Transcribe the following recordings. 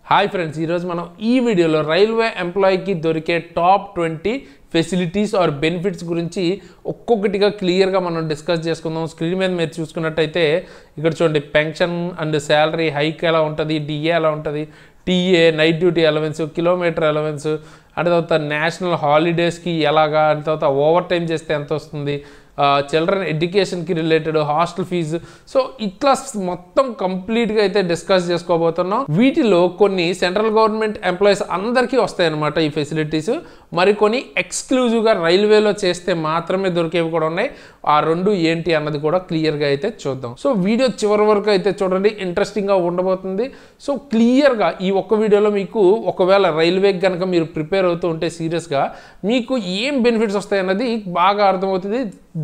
Hi friends, ఈరోజు మనం ఈ వీడియోలో రైల్వే ఎంప్లాయీకి దొరికే టాప్ 20 ఫెసిలిటీస్ ఆర్ బెనిఫిట్స్ గురించి ఒక్కొక్కటిగా క్లియర్గా మనం డిస్కస్ చేసుకుందాం. స్క్రీన్ మీద మీరు చూసుకున్నట్టయితే ఇక్కడ చూడండి, పెన్షన్ అండ్ శాలరీ హైక్ ఎలా ఉంటుంది, డిఏ ఎలా ఉంటుంది, TA, night duty allowance, kilometre allowance, and తర్వాత నేషనల్ హాలిడేస్కి ఎలాగా, అండ్ తర్వాత ఓవర్ టైం చేస్తే ఎంత వస్తుంది, చిల్డ్రన్ ఎడ్యుకేషన్కి రిలేటెడ్ హాస్టల్ ఫీజు. సో ఇట్లా మొత్తం కంప్లీట్గా అయితే డిస్కస్ చేసుకోబోతున్నాం. వీటిలో కొన్ని సెంట్రల్ గవర్నమెంట్ ఎంప్లాయీస్ అందరికీ వస్తాయన్నమాట ఈ ఫెసిలిటీస్. మరికొన్ని ఎక్స్క్లూజివ్గా రైల్వేలో చేస్తే మాత్రమే దొరికేవి కూడా ఉన్నాయి. ఆ రెండు ఏంటి అన్నది కూడా క్లియర్గా అయితే చూద్దాం. సో వీడియో చివరి వరకు అయితే చూడండి, ఇంట్రెస్టింగ్గా ఉండబోతుంది. సో క్లియర్గా ఈ ఒక్క వీడియోలో మీకు ఒకవేళ రైల్వేకి కనుక మీరు ప్రిపేర్ అవుతూ ఉంటే సీరియస్గా మీకు ఏం బెనిఫిట్స్ వస్తాయన్నది బాగా అర్థమవుతుంది.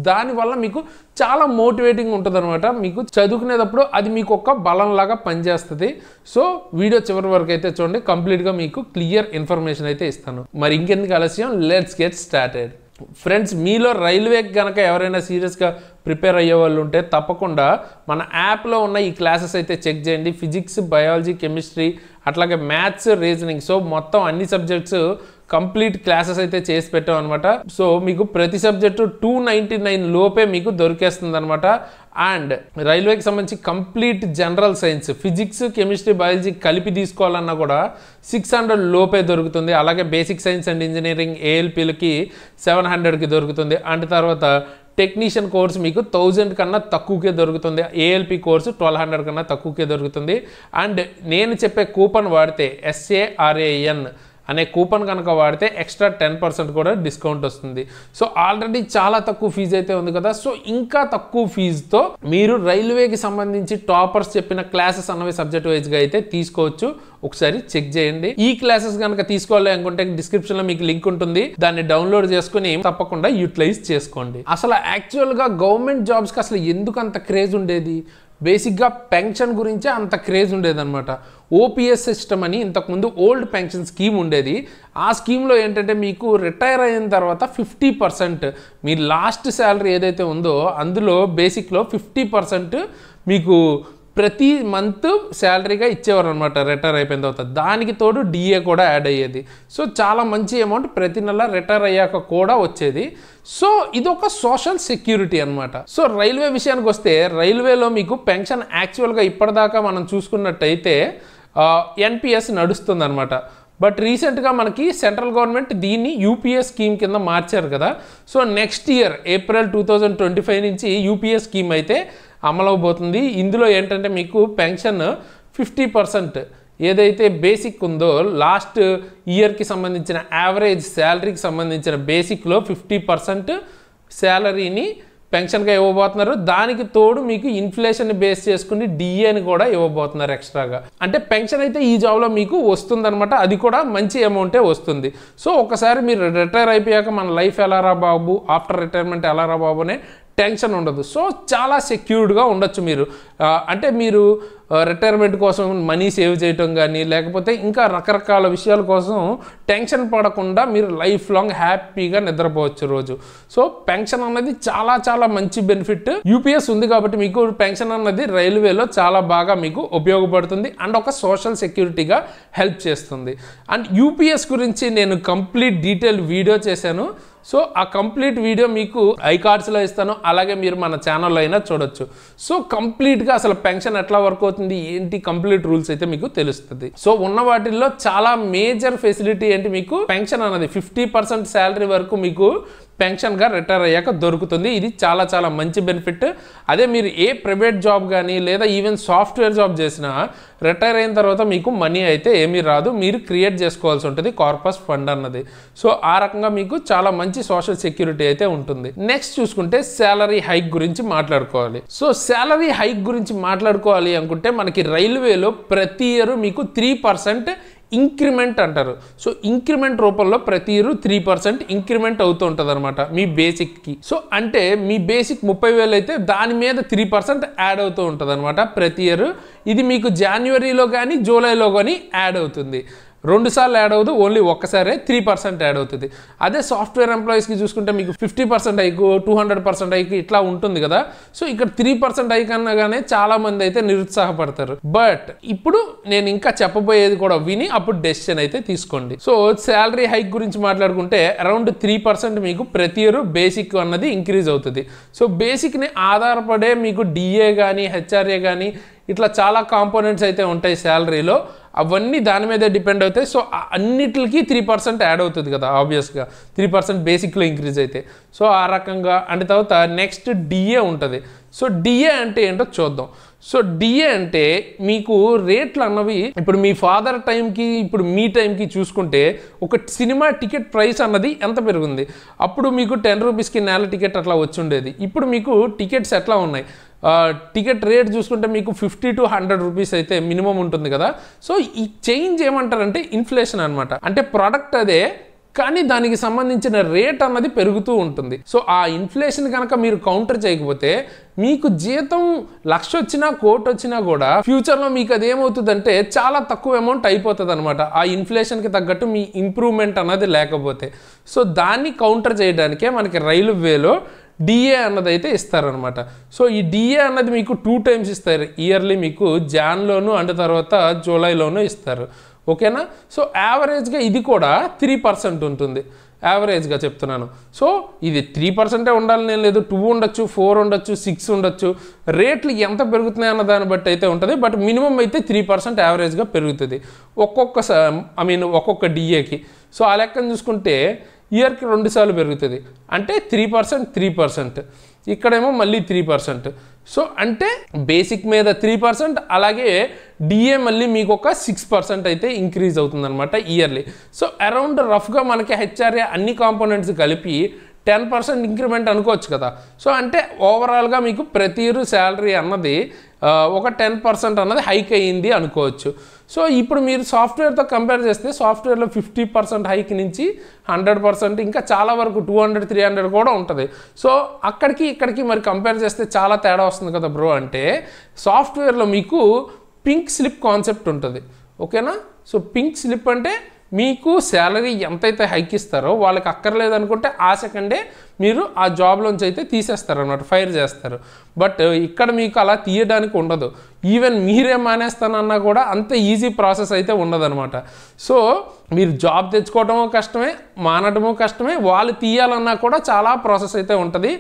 దానివల్ల మీకు చాలా మోటివేటింగ్ ఉంటుంది అనమాట. మీకు చదువుకునేటప్పుడు అది మీకు ఒక బలంలాగా పనిచేస్తుంది. సో వీడియో చివరి వరకు అయితే చూడండి, కంప్లీట్గా మీకు క్లియర్ ఇన్ఫర్మేషన్ అయితే ఇస్తాను. మరి ఇంకెందుకు ఆలస్యం, లెట్స్ గెట్ స్టార్టెడ్. ఫ్రెండ్స్, మీలో రైల్వేకి కనుక ఎవరైనా సీరియస్గా ప్రిపేర్ అయ్యే వాళ్ళు ఉంటే తప్పకుండా మన యాప్లో ఉన్న ఈ క్లాసెస్ అయితే చెక్ చేయండి. ఫిజిక్స్, బయాలజీ, కెమిస్ట్రీ, అట్లాగే మ్యాథ్స్, రీజనింగ్, సో మొత్తం అన్ని సబ్జెక్ట్స్ కంప్లీట్ క్లాసెస్ అయితే చేసి పెట్టాం అనమాట. సో మీకు ప్రతి సబ్జెక్టు 299 లోపే మీకు దొరికేస్తుంది అనమాట. అండ్ రైల్వేకి సంబంధించి complete general science, physics, chemistry, biology కలిపి తీసుకోవాలన్నా కూడా 600 లోపే దొరుకుతుంది. అలాగే బేసిక్ సైన్స్ అండ్ ఇంజనీరింగ్ ఏఎల్పీలకి 700కి దొరుకుతుంది. అండ్ తర్వాత టెక్నీషియన్ కోర్స్ మీకు 1000 కన్నా తక్కువకే దొరుకుతుంది. ఏఎల్పి కోర్సు 1200 కన్నా తక్కువకే దొరుకుతుంది. అండ్ నేను చెప్పే కూపన్ వాడితే SARAN అనే కూపన్ కనుక వాడితే ఎక్స్ట్రా 10% కూడా డిస్కౌంట్ వస్తుంది. సో ఆల్రెడీ చాలా తక్కువ ఫీజు అయితే ఉంది కదా. సో ఇంకా తక్కువ ఫీజుతో మీరు రైల్వేకి సంబంధించి టాపర్స్ చెప్పిన క్లాసెస్ అన్నవి సబ్జెక్ట్ వైజ్గా అయితే తీసుకోవచ్చు. ఒకసారి చెక్ చేయండి. ఈ క్లాసెస్ కనుక తీసుకోవాలి అనుకుంటే డిస్క్రిప్షన్లో మీకు లింక్ ఉంటుంది, దాన్ని డౌన్లోడ్ చేసుకుని తప్పకుండా యూటిలైజ్ చేసుకోండి. అసలు యాక్చువల్గా గవర్నమెంట్ జాబ్స్కి అసలు ఎందుకు అంత క్రేజ్ ఉండేది? బేసిక్గా పెన్షన్ గురించే అంత క్రేజ్ ఉండేదన్నమాట. ఓపీఎస్ సిస్టమ్ అని ఇంతకుముందు ఓల్డ్ పెన్షన్ స్కీమ్ ఉండేది. ఆ స్కీమ్లో ఏంటంటే మీకు రిటైర్ అయిన తర్వాత 50% మీ లాస్ట్ శాలరీ ఏదైతే ఉందో అందులో బేసిక్లో 50% మీకు ప్రతి మంత్ శాలరీగా ఇచ్చేవారు అనమాట రిటైర్ అయిపోయిన తర్వాత. దానికి తోడు డిఏ కూడా యాడ్ అయ్యేది. సో చాలా మంచి అమౌంట్ ప్రతి నెల రిటైర్ అయ్యాక కూడా వచ్చేది. సో ఇది ఒక సోషల్ సెక్యూరిటీ అనమాట. సో రైల్వే విషయానికి వస్తే రైల్వేలో మీకు పెన్షన్ యాక్చువల్గా ఇప్పటిదాకా మనం చూసుకున్నట్టయితే NPS నడుస్తుంది అనమాట. బట్ రీసెంట్గా మనకి సెంట్రల్ గవర్నమెంట్ దీన్ని UPS స్కీమ్ కింద మార్చారు కదా. సో నెక్స్ట్ ఇయర్ ఏప్రిల్ 2025 నుంచి UPS స్కీమ్ అయితే అమలవబోతుంది. ఇందులో ఏంటంటే మీకు పెన్షన్ 50% ఏదైతే బేసిక్ ఉందో లాస్ట్ ఇయర్కి సంబంధించిన యావరేజ్ శాలరీకి సంబంధించిన బేసిక్లో 50% శాలరీని పెన్షన్గా ఇవ్వబోతున్నారు. దానికి తోడు మీకు ఇన్ఫ్లేషన్ని బేస్ చేసుకుని డిఏని కూడా ఇవ్వబోతున్నారు ఎక్స్ట్రాగా. అంటే పెన్షన్ అయితే ఈ జాబ్లో మీకు వస్తుందన్నమాట. అది కూడా మంచి అమౌంటే వస్తుంది. సో ఒకసారి మీరు రిటైర్ అయిపోయాక మన లైఫ్ ఎలా రా బాబు, ఆఫ్టర్ రిటైర్మెంట్ ఎలా రా బాబు అనే టెన్షన్ ఉండదు. సో చాలా సెక్యూర్డ్గా ఉండొచ్చు మీరు. అంటే మీరు రిటైర్మెంట్ కోసం మనీ సేవ్ చేయటం కానీ లేకపోతే ఇంకా రకరకాల విషయాల కోసం టెన్షన్ పడకుండా మీరు లైఫ్ లాంగ్ హ్యాపీగా నిద్రపోవచ్చు రోజు. సో పెన్షన్ అన్నది చాలా చాలా మంచి బెనిఫిట్. UPS ఉంది కాబట్టి మీకు పెన్షన్ అన్నది రైల్వేలో చాలా బాగా మీకు ఉపయోగపడుతుంది అండ్ ఒక సోషల్ సెక్యూరిటీగా హెల్ప్ చేస్తుంది. అండ్ UPS గురించి నేను కంప్లీట్ డీటెయిల్ వీడియో చేశాను. సో ఆ కంప్లీట్ వీడియో మీకు ఐకార్డ్స్లో ఇస్తాను, అలాగే మీరు మన ఛానల్లో అయినా చూడొచ్చు. సో కంప్లీట్గా అసలు పెన్షన్ ఎట్లా వర్క్ అవుతుంది ఏంటి కంప్లీట్ రూల్స్ అయితే మీకు తెలుస్తుంది. సో ఉన్న వాటిల్లో చాలా మేజర్ ఫెసిలిటీ ఏంటి, మీకు పెన్షన్ అన్నది 50% శాలరీ వరకు మీకు పెన్షన్గా రిటైర్ అయ్యాక దొరుకుతుంది. ఇది చాలా చాలా మంచి బెనిఫిట్. అదే మీరు ఏ ప్రైవేట్ జాబ్ కానీ లేదా ఈవెన్ సాఫ్ట్వేర్ జాబ్ చేసినా రిటైర్ అయిన తర్వాత మీకు మనీ అయితే ఏమీ రాదు, మీరు క్రియేట్ చేసుకోవాల్సి ఉంటుంది కార్పస్ ఫండ్ అన్నది. సో ఆ రకంగా మీకు చాలా మంచి సోషల్ సెక్యూరిటీ అయితే ఉంటుంది. నెక్స్ట్ చూసుకుంటే శాలరీ హైక్ గురించి మాట్లాడుకోవాలి. సో శాలరీ హైక్ గురించి మాట్లాడుకోవాలి అనుకుంటే మనకి రైల్వేలో ప్రతి ఇయర్ మీకు 3% ఇంక్రిమెంట్ అంటారు. సో ఇంక్రిమెంట్ రూపంలో ప్రతి ఇయర్ 3% ఇంక్రిమెంట్ అవుతూ ఉంటుంది అనమాట మీ బేసిక్కి. సో అంటే మీ బేసిక్ 30,000 అయితే దాని మీద 3% యాడ్ అవుతూ ఉంటుంది అనమాట ప్రతి ఇయర్. ఇది మీకు జనవరిలో కానీ జూలైలో కానీ యాడ్ అవుతుంది. 2 సార్లు యాడ్ అవ్వదు, ఓన్లీ ఒక్కసారే 3% యాడ్ అవుతుంది. అదే సాఫ్ట్వేర్ ఎంప్లాయీస్కి చూసుకుంటే మీకు 50% హైక్, 200% హైక్ ఇట్లా ఉంటుంది కదా. సో ఇక్కడ 3% హైక్ అనగానే చాలా మంది అయితే నిరుత్సాహపడతారు. బట్ ఇప్పుడు నేను ఇంకా చెప్పబోయేది కూడా విని అప్పుడు డెసిషన్ అయితే తీసుకోండి. సో శాలరీ హైక్ గురించి మాట్లాడుకుంటే అరౌండ్ 3% మీకు ప్రతి ఇయర్ బేసిక్ అన్నది ఇంక్రీజ్ అవుతుంది. సో బేసిక్ని ఆధారపడే మీకు డిఏ కానీ హెచ్ఆర్ఏ కానీ ఇట్లా చాలా కాంపోనెంట్స్ అయితే ఉంటాయి శాలరీలో, అవన్నీ దాని మీద డిపెండ్ అవుతాయి. సో అన్నిటికి 3% యాడ్ అవుతుంది కదా ఆబ్వియస్గా, 3% బేసిక్లో ఇంక్రీజ్ అయితే. సో ఆ రకంగా అంటే తర్వాత నెక్స్ట్ డిఏ ఉంటుంది. సో డిఏ అంటే ఏంటో చూద్దాం. సో డిఏ అంటే మీకు రేట్లు అన్నవి ఇప్పుడు మీ ఫాదర్ టైంకి ఇప్పుడు మీ టైంకి చూసుకుంటే ఒక సినిమా టికెట్ ప్రైస్ అన్నది ఎంత పెరిగింది. అప్పుడు మీకు 10 రూపీస్కి నెల టికెట్ అట్లా వచ్చి ఉండేది. ఇప్పుడు మీకు టికెట్స్ ఎట్లా ఉన్నాయి, టికెట్ రేట్ చూసుకుంటే మీకు 50 to 100 రూపీస్ అయితే మినిమం ఉంటుంది కదా. సో ఈ చేంజ్ ఏమంటారంటే ఇన్ఫ్లేషన్ అనమాట. అంటే ప్రోడక్ట్ అదే కానీ దానికి సంబంధించిన రేట్ అన్నది పెరుగుతూ ఉంటుంది. సో ఆ ఇన్ఫ్లేషన్ కనుక మీరు కౌంటర్ చేయకపోతే మీకు జీతం 1,00,000 వచ్చినా 1,00,00,000 వచ్చినా కూడా ఫ్యూచర్లో మీకు అది ఏమవుతుందంటే చాలా తక్కువ అమౌంట్ అయిపోతుంది అనమాట, ఆ ఇన్ఫ్లేషన్కి తగ్గట్టు మీ ఇంప్రూవ్మెంట్ అన్నది లేకపోతే. సో దాన్ని కౌంటర్ చేయడానికే మనకి రైల్వేలో డిఏ అన్నది అయితే ఇస్తారనమాట. సో ఈ డిఏ అన్నది మీకు 2 times ఇస్తారు ఇయర్లీ, మీకు జాన్లోను అండ్ తర్వాత జూలైలోను ఇస్తారు. ఓకేనా. సో యావరేజ్గా ఇది కూడా 3% ఉంటుంది, యావరేజ్గా చెప్తున్నాను. సో ఇది 3% ఉండాలని నేను లేదు, 2 ఉండొచ్చు, 4 ఉండొచ్చు, 6 ఉండొచ్చు. రేట్లు ఎంత పెరుగుతున్నాయి అన్న దాన్ని బట్టి అయితే ఉంటుంది. బట్ మినిమం అయితే 3% యావరేజ్గా పెరుగుతుంది ఒక్కొక్క డిఏకి. సో ఆ లెక్కను చూసుకుంటే ఇయర్కి 2 సార్లు పెరుగుతుంది అంటే 3%. ఇక్కడేమో మళ్ళీ 3%. సో అంటే బేసిక్ మీద 3%, అలాగే డిఏ మళ్ళీ మీకు ఒక 6% అయితే ఇంక్రీజ్ అవుతుంది అనమాట ఇయర్లీ. సో అరౌండ్ రఫ్గా మనకి హెచ్ఆర్ఏ అన్ని కాంపోనెంట్స్ కలిపి 10% ఇంక్రిమెంట్ అనుకోవచ్చు కదా. సో అంటే ఓవరాల్గా మీకు ప్రతి ఇయర్ శాలరీ అన్నది ఒక 10% అన్నది హైక్ అయ్యింది అనుకోవచ్చు. సో ఇప్పుడు మీరు సాఫ్ట్వేర్తో కంపేర్ చేస్తే సాఫ్ట్వేర్లో 50% హైక్ నుంచి 100%, ఇంకా చాలా వరకు 200, 300 కూడా ఉంటుంది. సో అక్కడికి ఇక్కడికి మరి కంపేర్ చేస్తే చాలా తేడా వస్తుంది కదా బ్రో అంటే, సాఫ్ట్వేర్లో మీకు పింక్ స్లిప్ కాన్సెప్ట్ ఉంటుంది. ఓకేనా. సో పింక్ స్లిప్ అంటే మీకు శాలరీ ఎంతైతే హైక్ ఇస్తారో వాళ్ళకి అక్కర్లేదు అనుకుంటే ఆ సెకండే మీరు ఆ జాబ్లోంచి అయితే తీసేస్తారు అన్నమాట, ఫైర్ చేస్తారు. బట్ ఇక్కడ మీకు అలా తీయడానికి ఉండదు. ఈవెన్ మీరే మానేస్తానన్నా కూడా అంత ఈజీ ప్రాసెస్ అయితే ఉండదన్నమాట. సో మీరు జాబ్ తెచ్చుకోవడమో కష్టమే, మానడమో కష్టమే, వాళ్ళు తీయాలన్నా కూడా చాలా ప్రాసెస్ అయితే ఉంటుంది.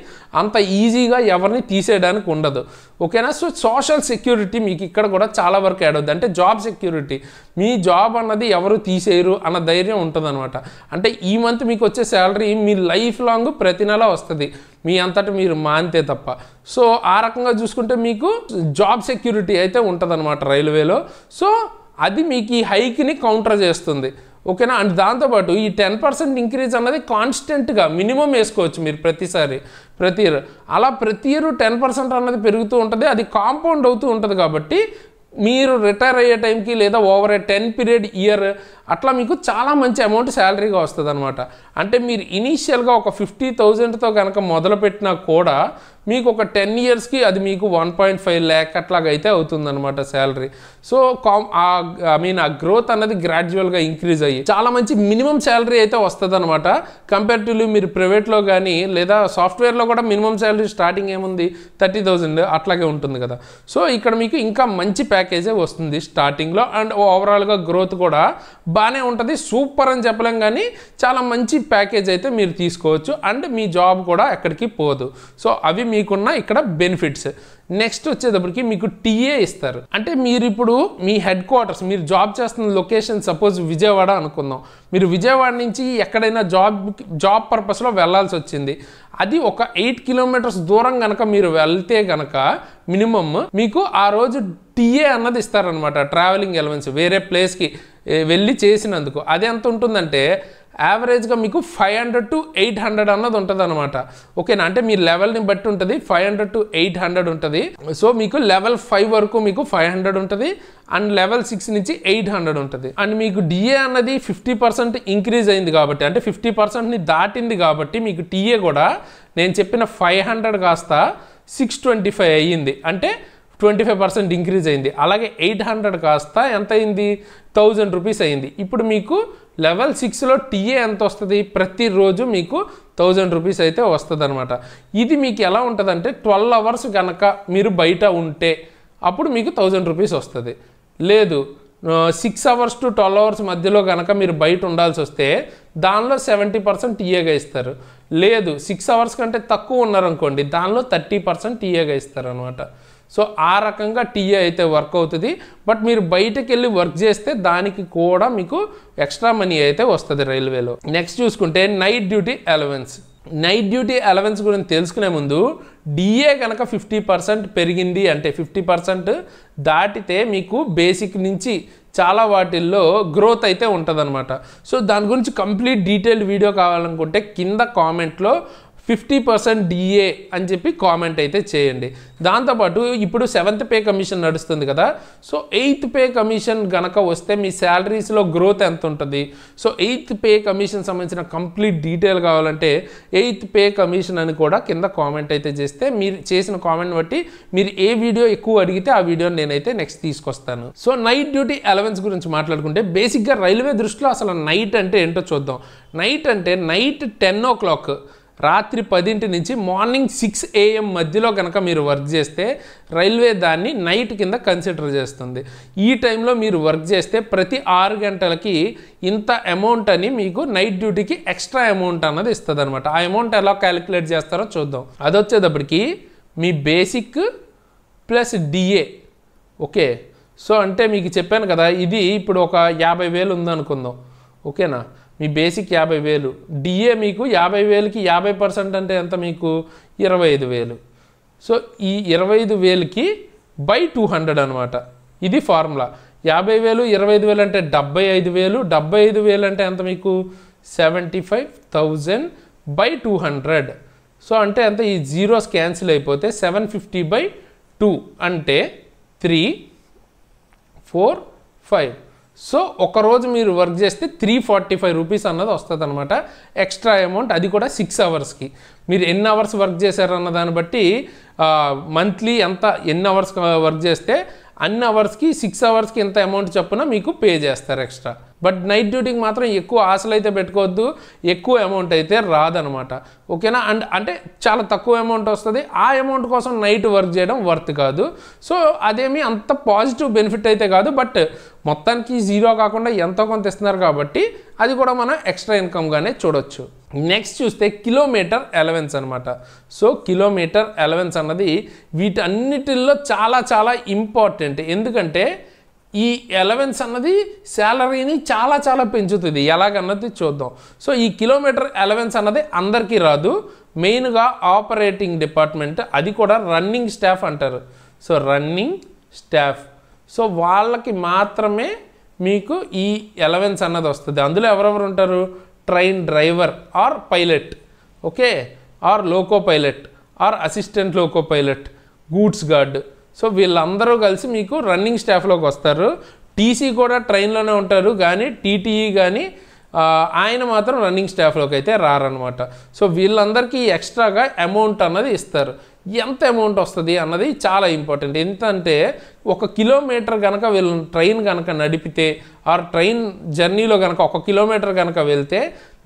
అంత ఈజీగా ఎవరిని తీసేయడానికి ఉండదు. ఓకేనా. సో సోషల్ సెక్యూరిటీ మీకు ఇక్కడ కూడా చాలా వరకు యాడ్ అవుతుంది. అంటే జాబ్ సెక్యూరిటీ, మీ జాబ్ అన్నది ఎవరు తీసేయరు అన్న ధైర్యం ఉంటుంది అనమాట. అంటే ఈ మంత్ మీకు వచ్చే శాలరీ మీ లైఫ్ లాంగ్ ప్రతి నెల వస్తుంది, మీ అంతటా మీరు మానితే తప్ప. సో ఆ రకంగా చూసుకుంటే మీకు జాబ్ సెక్యూరిటీ అయితే ఉంటుంది అనమాట రైల్వేలో. సో అది మీకు ఈ హైక్ని కౌంటర్ చేస్తుంది. ఓకేనా. అండ్ దాంతోపాటు ఈ 10% ఇంక్రీజ్ అన్నది కాన్స్టెంట్గా మినిమం వేసుకోవచ్చు మీరు ప్రతి ఇయర్. అలా ప్రతి ఇయర్ 10% అన్నది పెరుగుతూ ఉంటుంది, అది కాంపౌండ్ అవుతూ ఉంటుంది. కాబట్టి మీరు రిటైర్ అయ్యే టైంకి లేదా ఓవర్ ఏ 10 పీరియడ్ ఇయర్ అట్లా మీకు చాలా మంచి అమౌంట్ శాలరీగా వస్తుంది అనమాట. అంటే మీరు ఇనీషియల్గా ఒక 50,000తో కనుక మొదలుపెట్టినా కూడా మీకు ఒక 10 yearsకి అది మీకు 1.5 lakh అట్లాగైతే అవుతుందన్నమాట శాలరీ. సో ఆ గ్రోత్ అన్నది గ్రాడ్యువల్గా ఇంక్రీజ్ అయ్యి చాలా మంచి మినిమం శాలరీ అయితే వస్తుంది అనమాట. కంపేరిటివ్లీ మీరు ప్రైవేట్లో కానీ లేదా సాఫ్ట్వేర్లో కూడా మినిమం శాలరీ స్టార్టింగ్ ఏముంది 30,000 అట్లాగే ఉంటుంది కదా. సో ఇక్కడ మీకు ఇంకా మంచి ప్యాకేజే వస్తుంది స్టార్టింగ్లో. అండ్ ఓవరాల్గా గ్రోత్ కూడా బాగానే ఉంటుంది, సూపర్ అని చెప్పలేం కానీ చాలా మంచి ప్యాకేజ్ అయితే మీరు తీసుకోవచ్చు. అండ్ మీ జాబ్ కూడా ఎక్కడికి పోదు. సో అవి మీకున్న ఇక్కడ బెనిఫిట్స్. నెక్స్ట్ వచ్చేటప్పటికి మీకు టీఏ ఇస్తారు. అంటే మీరు ఇప్పుడు మీ హెడ్ క్వార్టర్స్, మీరు జాబ్ చేస్తున్న లొకేషన్ సపోజ్ విజయవాడ అనుకుందాం. మీరు విజయవాడ నుంచి ఎక్కడైనా జాబ్ పర్పస్లో వెళ్ళాల్సి వచ్చింది, అది ఒక 8 kilometers దూరం కనుక మీరు వెళ్తే కనుక మినిమమ్ మీకు ఆ రోజు టీఏ అన్నది ఇస్తారనమాట, ట్రావెలింగ్ అలవెన్స్ వేరే ప్లేస్కి వెళ్ళి చేసినందుకు. అది ఎంత ఉంటుందంటే యావరేజ్గా మీకు 500 to 800 అన్నది ఉంటుంది అనమాట. ఓకేనా. అంటే మీ లెవెల్ని బట్టి ఉంటుంది, 500 to 800 ఉంటుంది. సో మీకు లెవెల్ 5 వరకు మీకు 500 ఉంటుంది, అండ్ లెవెల్ 6 నుంచి 800 ఉంటుంది. అండ్ మీకు డిఏ అన్నది 50% ఇంక్రీజ్ అయింది కాబట్టి, అంటే 50%ని దాటింది కాబట్టి మీకు టీఏ కూడా నేను చెప్పిన 500 కాస్త 625 అయ్యింది. అంటే 25% ఇంక్రీజ్ అయింది. అలాగే 800 కాస్త ఎంత అయింది, 1000 రూపీస్ అయింది. ఇప్పుడు మీకు లెవెల్ 6లో టీఏ ఎంత వస్తుంది, ప్రతిరోజు మీకు 1000 రూపీస్ అయితే వస్తుంది అనమాట. ఇది మీకు ఎలా ఉంటుందంటే 12 అవర్స్ కనుక మీరు బయట ఉంటే అప్పుడు మీకు 1000 రూపీస్ వస్తుంది. లేదు 6 అవర్స్ టు 12 అవర్స్ మధ్యలో కనుక మీరు బయట ఉండాల్సి వస్తే దానిలో 70% టీఏగా ఇస్తారు. లేదు 6 అవర్స్ కంటే తక్కువ ఉన్నారనుకోండి దానిలో 30% టీఏగా ఇస్తారు అనమాట. సో ఆ రకంగా టీఏ అయితే వర్క్ అవుతుంది. బట్ మీరు బయటకు వెళ్ళి వర్క్ చేస్తే దానికి కూడా మీకు ఎక్స్ట్రా మనీ అయితే వస్తుంది రైల్వేలో. నెక్స్ట్ చూసుకుంటే night duty allowance. Night duty allowance గురించి తెలుసుకునే ముందు డిఏ కనుక 50% పెరిగింది అంటే 50% దాటితే మీకు బేసిక్ నుంచి చాలా వాటిల్లో గ్రోత్ అయితే ఉంటుందన్నమాట. సో దాని గురించి కంప్లీట్ డీటెయిల్డ్ వీడియో కావాలనుకుంటే కింద కామెంట్లో 50% డిఏ అని చెప్పి కామెంట్ అయితే చేయండి. దాంతోపాటు ఇప్పుడు 7th పే కమిషన్ నడుస్తుంది కదా, సో 8th పే కమిషన్ గనక వస్తే మీ శాలరీస్లో గ్రోత్ ఎంత ఉంటుంది, సో 8th పే కమిషన్ సంబంధించిన కంప్లీట్ డీటెయిల్ కావాలంటే 8th పే కమిషన్ అని కూడా కింద కామెంట్ అయితే చేస్తే మీరు చేసిన కామెంట్ బట్టి మీరు ఏ వీడియో ఎక్కువ అడిగితే ఆ వీడియోని నేనైతే నెక్స్ట్ తీసుకొస్తాను. సో నైట్ డ్యూటీ అలవెన్స్ గురించి మాట్లాడుకుంటే బేసిక్గా రైల్వే దృష్టిలో అసలు నైట్ అంటే ఏంటో చూద్దాం. నైట్ అంటే నైట్ 10 o'clock రాత్రి 10 నుంచి మార్నింగ్ 6 AM మధ్యలో కనుక మీరు వర్క్ చేస్తే రైల్వే దాన్ని నైట్ కింద కన్సిడర్ చేస్తుంది. ఈ టైంలో మీరు వర్క్ చేస్తే ప్రతి 6 గంటలకి ఇంత అమౌంట్ అని మీకు నైట్ డ్యూటీకి ఎక్స్ట్రా అమౌంట్ అన్నది ఇస్తుంది అనమాట. ఆ అమౌంట్ ఎలా క్యాలిక్యులేట్ చేస్తారో చూద్దాం. అది వచ్చేటప్పటికి మీ basic plus DA. Okay, so అంటే మీకు చెప్పాను కదా, ఇది ఇప్పుడు ఒక 50,000 ఉందనుకుందాం. ఓకేనా, మీ బేసిక్ 50,000, డిఏ మీకు 50,000కి 50% అంటే ఎంత మీకు 25,000. సో ఈ 25,000కి బై 200 అనమాట. ఇది ఫార్ములా. 50,000 25,000 అంటే 75,000, 75,000 అంటే ఎంత మీకు 75,000 బై 200. సో అంటే ఎంత, ఈ జీరోస్ క్యాన్సిల్ అయిపోతే 750/2 అంటే 3, 4, 5. సో ఒకరోజు మీరు వర్క్ చేస్తే 345 రూపీస్ అన్నది వస్తుంది అనమాట ఎక్స్ట్రా అమౌంట్. అది కూడా 6 అవర్స్కి. మీరు ఎన్ని అవర్స్ వర్క్ చేశారన్న దాన్ని బట్టి మంత్లీ ఎంత ఎన్ని అవర్స్ వర్క్ చేస్తే అన్ని అవర్స్కి 6 అవర్స్కి ఎంత అమౌంట్ చొప్పున మీకు పే చేస్తారు ఎక్స్ట్రా. బట్ నైట్ డ్యూటీకి మాత్రం ఎక్కువ ఆశలు అయితే పెట్టుకోవద్దు, ఎక్కువ అమౌంట్ అయితే రాదనమాట. ఓకేనా, అండ్ అంటే చాలా తక్కువ అమౌంట్ వస్తుంది. ఆ అమౌంట్ కోసం నైట్ వర్క్ చేయడం వర్త్ కాదు. సో అదేమి అంత పాజిటివ్ బెనిఫిట్ అయితే కాదు, బట్ మొత్తానికి జీరో కాకుండా ఎంతో కొంత ఇస్తున్నారు కాబట్టి అది కూడా మనం ఎక్స్ట్రా ఇన్కమ్గానే చూడొచ్చు. నెక్స్ట్ చూస్తే కిలోమీటర్ అలవెన్స్ అనమాట. సో కిలోమీటర్ అలవెన్స్ అన్నది వీటన్నిటిల్లో చాలా చాలా ఇంపార్టెంట్. ఎందుకంటే ఈ అలవెన్స్ అన్నది శాలరీని చాలా చాలా పెంచుతుంది. ఎలాగన్నది చూద్దాం. సో ఈ కిలోమీటర్ అలవెన్స్ అన్నది అందరికీ రాదు. మెయిన్గా ఆపరేటింగ్ డిపార్ట్మెంట్, అది కూడా రన్నింగ్ స్టాఫ్ అంటారు. సో రన్నింగ్ స్టాఫ్, సో వాళ్ళకి మాత్రమే మీకు ఈ అలవెన్స్ అన్నది వస్తుంది. అందులో ఎవరెవరు ఉంటారు, train driver or pilot, okay, or loco pilot or assistant loco pilot, goods guard. So వీళ్ళందరూ కలిసి మీకు రన్నింగ్ స్టాఫ్లోకి వస్తారు. టీసీ కూడా ట్రైన్లోనే ఉంటారు, కానీ టీటీఈ కానీ ఆయన మాత్రం రన్నింగ్ స్టాఫ్లోకి అయితే రారనమాట. సో వీళ్ళందరికీ ఎక్స్ట్రాగా అమౌంట్ అన్నది ఇస్తారు. ఎంత అమౌంట్ వస్తుంది అన్నది చాలా ఇంపార్టెంట్. ఎంతంటే 1 కిలోమీటర్ కనుక వీళ్ళు ట్రైన్ కనుక నడిపితే ఆర్ ట్రైన్ జర్నీలో కనుక 1 కిలోమీటర్ కనుక వెళ్తే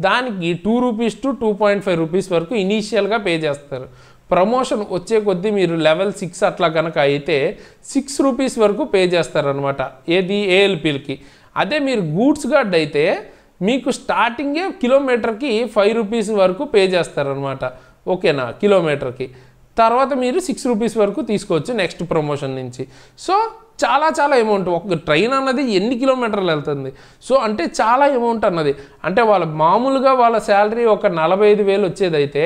దానికి 2 రూపీస్ టు 2.5 రూపీస్ వరకు ఇనీషియల్గా పే చేస్తారు. ప్రమోషన్ వచ్చే కొద్దీ మీరు లెవెల్ 6 అట్లా కనుక అయితే 6 రూపీస్ వరకు పే చేస్తారనమాట, ఏది ఏఎల్పీలకి. అదే మీరు గూడ్స్ గార్డ్ అయితే మీకు స్టార్టింగే కిలోమీటర్కి 5 రూపీస్ వరకు పే చేస్తారనమాట. ఓకేనా, కిలోమీటర్కి. తర్వాత మీరు 6 రూపీస్ వరకు తీసుకోవచ్చు నెక్స్ట్ ప్రమోషన్ నుంచి. సో చాలా చాలా అమౌంట్. ఒక ట్రైన్ అన్నది ఎన్ని కిలోమీటర్లు వెళ్తుంది, సో అంటే చాలా అమౌంట్ అన్నది. అంటే వాళ్ళ మామూలుగా వాళ్ళ శాలరీ ఒక 45,000 వచ్చేదైతే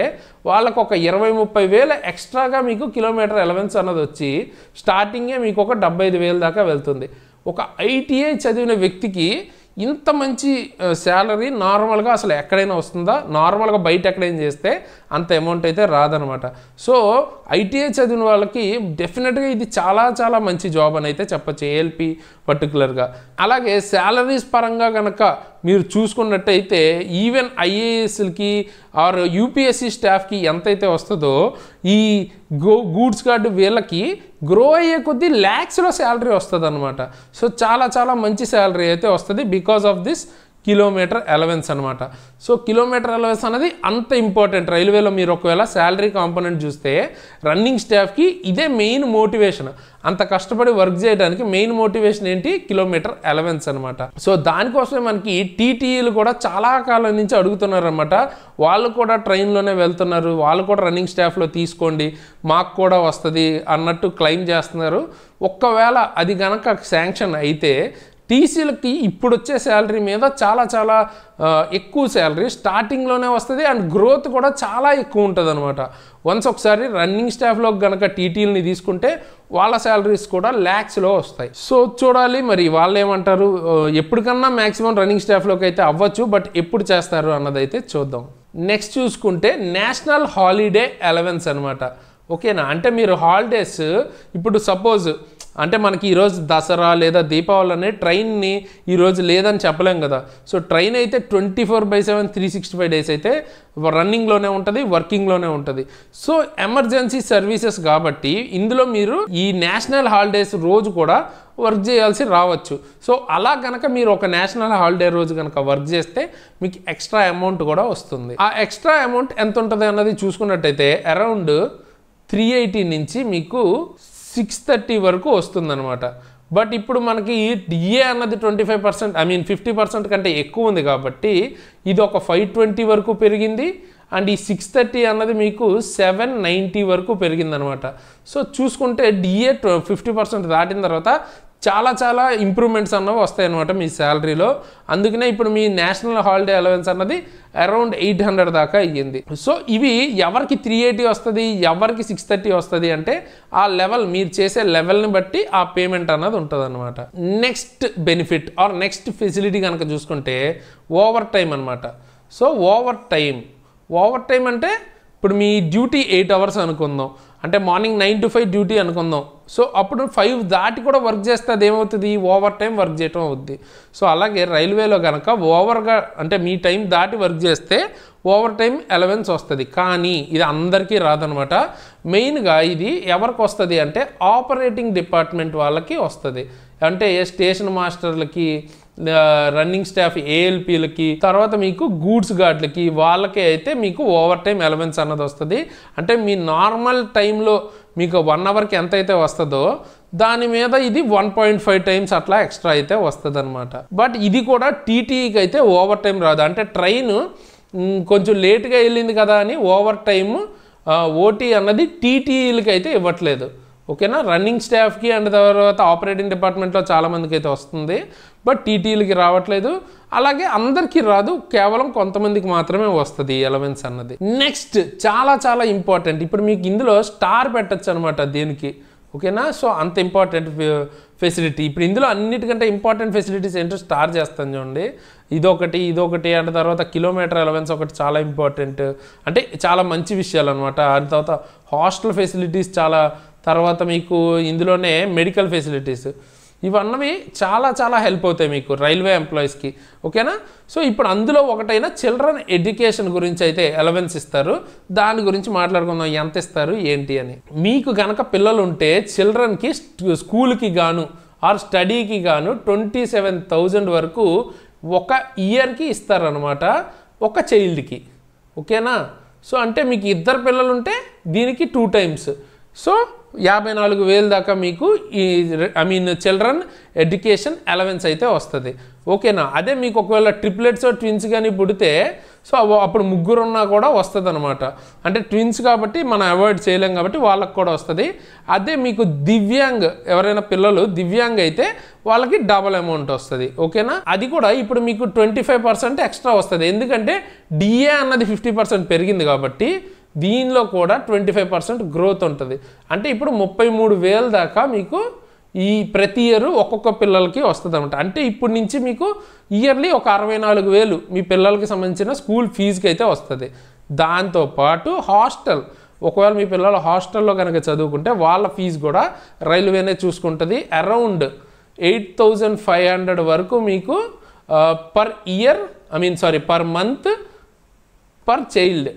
వాళ్ళకు ఒక 20-30,000 ఎక్స్ట్రాగా మీకు కిలోమీటర్ అలవెన్స్ అన్నది వచ్చి స్టార్టింగే మీకు ఒక 75,000 దాకా వెళ్తుంది. ఒక ఐటీఐ చదివిన వ్యక్తికి ఇంత మంచి శాలరీ నార్మల్గా అసలు ఎక్కడైనా వస్తుందా, నార్మల్గా బయట ఎక్కడైనా చేస్తే అంత అమౌంట్ అయితే రాదనమాట. సో ఐటీఐ చదివిన వాళ్ళకి డెఫినెట్గా ఇది చాలా చాలా మంచి జాబ్ అని అయితే చెప్పచ్చు, ఏఎల్పి పర్టికులర్గా. అలాగే శాలరీస్ పరంగా కనుక మీరు చూసుకున్నట్టయితే ఈవెన్ ఐఏఎస్లకి ఆర్ యూపీఎస్సీ స్టాఫ్కి ఎంతైతే వస్తుందో ఈ గూడ్స్ గార్డ్ వీళ్ళకి గ్రో అయ్యే కొద్దీ ల్యాక్స్లో శాలరీ వస్తుంది అనమాట. సో చాలా చాలా మంచి శాలరీ అయితే వస్తుంది because of this kilometre allowance అనమాట. సో కిలోమీటర్ అలవెన్స్ అనేది అంత ఇంపార్టెంట్. రైల్వేలో మీరు ఒకవేళ శాలరీ కాంపోనెంట్ చూస్తే రన్నింగ్ స్టాఫ్కి ఇదే మెయిన్ మోటివేషన్. అంత కష్టపడి వర్క్ చేయడానికి మెయిన్ మోటివేషన్ ఏంటి? కిలోమీటర్ అలవెన్స్ అనమాట. సో దానికోసమే మనకి టీటీఈలు కూడా చాలా కాలం నుంచి అడుగుతున్నారు అనమాట. వాళ్ళు కూడా ట్రైన్లోనే వెళ్తున్నారు, వాళ్ళు కూడా రన్నింగ్ స్టాఫ్లో తీసుకోండి మాకు కూడా వస్తుంది అన్నట్టు క్లెయిమ్ చేస్తున్నారు. ఒక్కవేళ అది కనుక శాంక్షన్ అయితే టీసీలకి ఇప్పుడు వచ్చే శాలరీ మీద చాలా చాలా ఎక్కువ శాలరీ స్టార్టింగ్లోనే వస్తుంది అండ్ గ్రోత్ కూడా చాలా ఎక్కువ ఉంటుంది అనమాట. వన్స్ ఒకసారి రన్నింగ్ స్టాఫ్లో కనుక టీటీలని తీసుకుంటే వాళ్ళ శాలరీస్ కూడా ల్యాక్స్లో వస్తాయి. సో చూడాలి మరి వాళ్ళు ఏమంటారు. ఎప్పటికన్నా మ్యాక్సిమం రన్నింగ్ స్టాఫ్లోకి అయితే అవ్వచ్చు, బట్ ఎప్పుడు చేస్తారు అన్నదైతే చూద్దాం. నెక్స్ట్ చూసుకుంటే నేషనల్ హాలిడే అలవెన్స్ అనమాట. ఓకేనా, అంటే మీరు హాలిడేస్ ఇప్పుడు సపోజ్ అంటే మనకి ఈరోజు దసరా లేదా దీపావళి అనే ట్రైన్ని ఈరోజు లేదని చెప్పలేం కదా. సో ట్రైన్ అయితే 24/7 365 డేస్ అయితే రన్నింగ్లోనే ఉంటుంది, వర్కింగ్లోనే ఉంటుంది. సో ఎమర్జెన్సీ సర్వీసెస్ కాబట్టి ఇందులో మీరు ఈ నేషనల్ హాలిడేస్ రోజు కూడా వర్క్ చేయాల్సి రావచ్చు. సో అలా కనుక మీరు ఒక నేషనల్ హాలిడే రోజు కనుక వర్క్ చేస్తే మీకు ఎక్స్ట్రా అమౌంట్ కూడా వస్తుంది. ఆ ఎక్స్ట్రా అమౌంట్ ఎంత ఉంటుంది అన్నది చూసుకున్నట్టయితే అరౌండ్ 380 నుంచి మీకు 630 వరకు వస్తుందన్నమాట. బట్ ఇప్పుడు మనకి డిఏ అన్నది 25% 50% కంటే ఎక్కువ ఉంది కాబట్టి ఇది ఒక 520 వరకు పెరిగింది అండ్ ఈ 630 అన్నది మీకు 790 వరకు పెరిగిందనమాట. సో చూసుకుంటే డిఏ 50% దాటిన తర్వాత చాలా చాలా ఇంప్రూవ్మెంట్స్ అన్నవి వస్తాయన్నమాట మీ శాలరీలో. అందుకనే ఇప్పుడు మీ నేషనల్ హాలిడే అలవెన్స్ అన్నది అరౌండ్ 800 దాకా అయ్యింది. సో ఇవి ఎవరికి 380 వస్తుంది, ఎవరికి 630 వస్తుంది అంటే ఆ లెవెల్, మీరు చేసే లెవెల్ని బట్టి ఆ పేమెంట్ అన్నది ఉంటుంది అనమాట. Next benefit are next facility కనుక చూసుకుంటే ఓవర్ టైం అనమాట. సో ఓవర్ టైం అంటే ఇప్పుడు మీ డ్యూటీ 8 hours అనుకుందాం, అంటే మార్నింగ్ 9 to 5 డ్యూటీ అనుకుందాం. సో అప్పుడు 5 దాటి కూడా వర్క్ చేస్తే అది ఏమవుతుంది? ఓవర్ టైం వర్క్ చేయటం అవుద్ది. సో అలాగే రైల్వేలో కనుక ఓవర్గా అంటే మీ టైం దాటి వర్క్ చేస్తే ఓవర్ టైం అలవెన్స్ వస్తుంది. కానీ ఇది అందరికీ రాదనమాట. మెయిన్గా ఇది ఎవరికి వస్తుంది అంటే ఆపరేటింగ్ డిపార్ట్మెంట్ వాళ్ళకి వస్తుంది. అంటే స్టేషన్ మాస్టర్లకి, రన్నింగ్ స్టాఫ్ ఏఎల్పీలకి, తర్వాత మీకు గూడ్స్ గార్డ్లకి, వాళ్ళకి అయితే మీకు ఓవర్ టైం అలవెన్స్ అన్నది వస్తుంది. అంటే మీ నార్మల్ టైంలో మీకు 1 hourకి ఎంత అయితే వస్తుందో దాని మీద ఇది 1.5 times అట్లా ఎక్స్ట్రా అయితే వస్తుంది అనమాట. బట్ ఇది కూడా టీటీఈకి అయితే ఓవర్ టైం రాదు. అంటే ట్రైన్ కొంచెం లేట్గా వెళ్ళింది కదా అని ఓవర్ టైం ఓటీ అన్నది టీటీఈలకి అయితే ఇవ్వట్లేదు. ఓకేనా, రన్నింగ్ స్టాఫ్కి అండ్ తర్వాత ఆపరేటింగ్ డిపార్ట్మెంట్లో చాలామందికి అయితే వస్తుంది, బట్ టీటీలకి రావట్లేదు. అలాగే అందరికీ రాదు, కేవలం కొంతమందికి మాత్రమే వస్తుంది అలవెన్స్ అన్నది. నెక్స్ట్ చాలా చాలా ఇంపార్టెంట్, ఇప్పుడు మీకు ఇందులో స్టార్ పెట్టచ్చు అనమాట దీనికి. ఓకేనా, సో అంత ఇంపార్టెంట్ ఫెసిలిటీ. ఇప్పుడు ఇందులో అన్నిటికంటే ఇంపార్టెంట్ ఫెసిలిటీస్ ఏంటో స్టార్ చేస్తాను చూడండి. ఇదొకటి అండ్ తర్వాత కిలోమీటర్ అలవెన్స్ ఒకటి చాలా ఇంపార్టెంట్, అంటే చాలా మంచి విషయాలు అనమాట. అండ్ తర్వాత హాస్టల్ ఫెసిలిటీస్ చాలా, తర్వాత మీకు ఇందులోనే మెడికల్ ఫెసిలిటీస్, ఇవన్నవి చాలా చాలా హెల్ప్ అవుతాయి మీకు రైల్వే ఎంప్లాయీస్కి. ఓకేనా, సో ఇప్పుడు అందులో ఒకటైన చిల్డ్రన్ ఎడ్యుకేషన్ గురించి అయితే అలవెన్స్ ఇస్తారు. దాని గురించి మాట్లాడుకుందాం, ఎంత ఇస్తారు ఏంటి అని. మీకు కనుక పిల్లలు ఉంటే చిల్డ్రన్కి స్కూల్కి గాను ఆర్ స్టడీకి గాను 27,000 వరకు ఒక ఇయర్కి ఇస్తారనమాట ఒక చైల్డ్కి. ఓకేనా, సో అంటే మీకు 2 పిల్లలు ఉంటే దీనికి 2 times, సో 54,000 దాకా మీకు ఈ చిల్డ్రన్ ఎడ్యుకేషన్ అలవెన్స్ అయితే వస్తుంది. ఓకేనా, అదే మీకు ఒకవేళ ట్రిప్లెట్స్ ట్విన్స్ కానీ పుడితే సో అప్పుడు 3 ఉన్నా కూడా వస్తుంది అనమాట. అంటే ట్విన్స్ కాబట్టి మనం అవాయిడ్ చేయలేం కాబట్టి వాళ్ళకి కూడా వస్తుంది. అదే మీకు దివ్యాంగ్ ఎవరైనా పిల్లలు దివ్యాంగ్ అయితే వాళ్ళకి డబల్ అమౌంట్ వస్తుంది. ఓకేనా, అది కూడా ఇప్పుడు మీకు 25% ఎక్స్ట్రా వస్తుంది. ఎందుకంటే డిఏ అన్నది 50% పెరిగింది కాబట్టి దీనిలో కూడా 25% గ్రోత్ ఉంటుంది. అంటే ఇప్పుడు 33,000 దాకా మీకు ఈ ప్రతి ఇయర్ ఒక్కొక్క పిల్లలకి వస్తుంది అనమాట. అంటే ఇప్పటి నుంచి మీకు ఇయర్లీ ఒక 64,000 మీ పిల్లలకి సంబంధించిన స్కూల్ ఫీజుకి అయితే వస్తుంది. దాంతోపాటు హాస్టల్, ఒకవేళ మీ పిల్లలు హాస్టల్లో కనుక చదువుకుంటే వాళ్ళ ఫీజు కూడా రైల్వేనే చూసుకుంటుంది. అరౌండ్ 8,500 వరకు మీకు per year per month per child.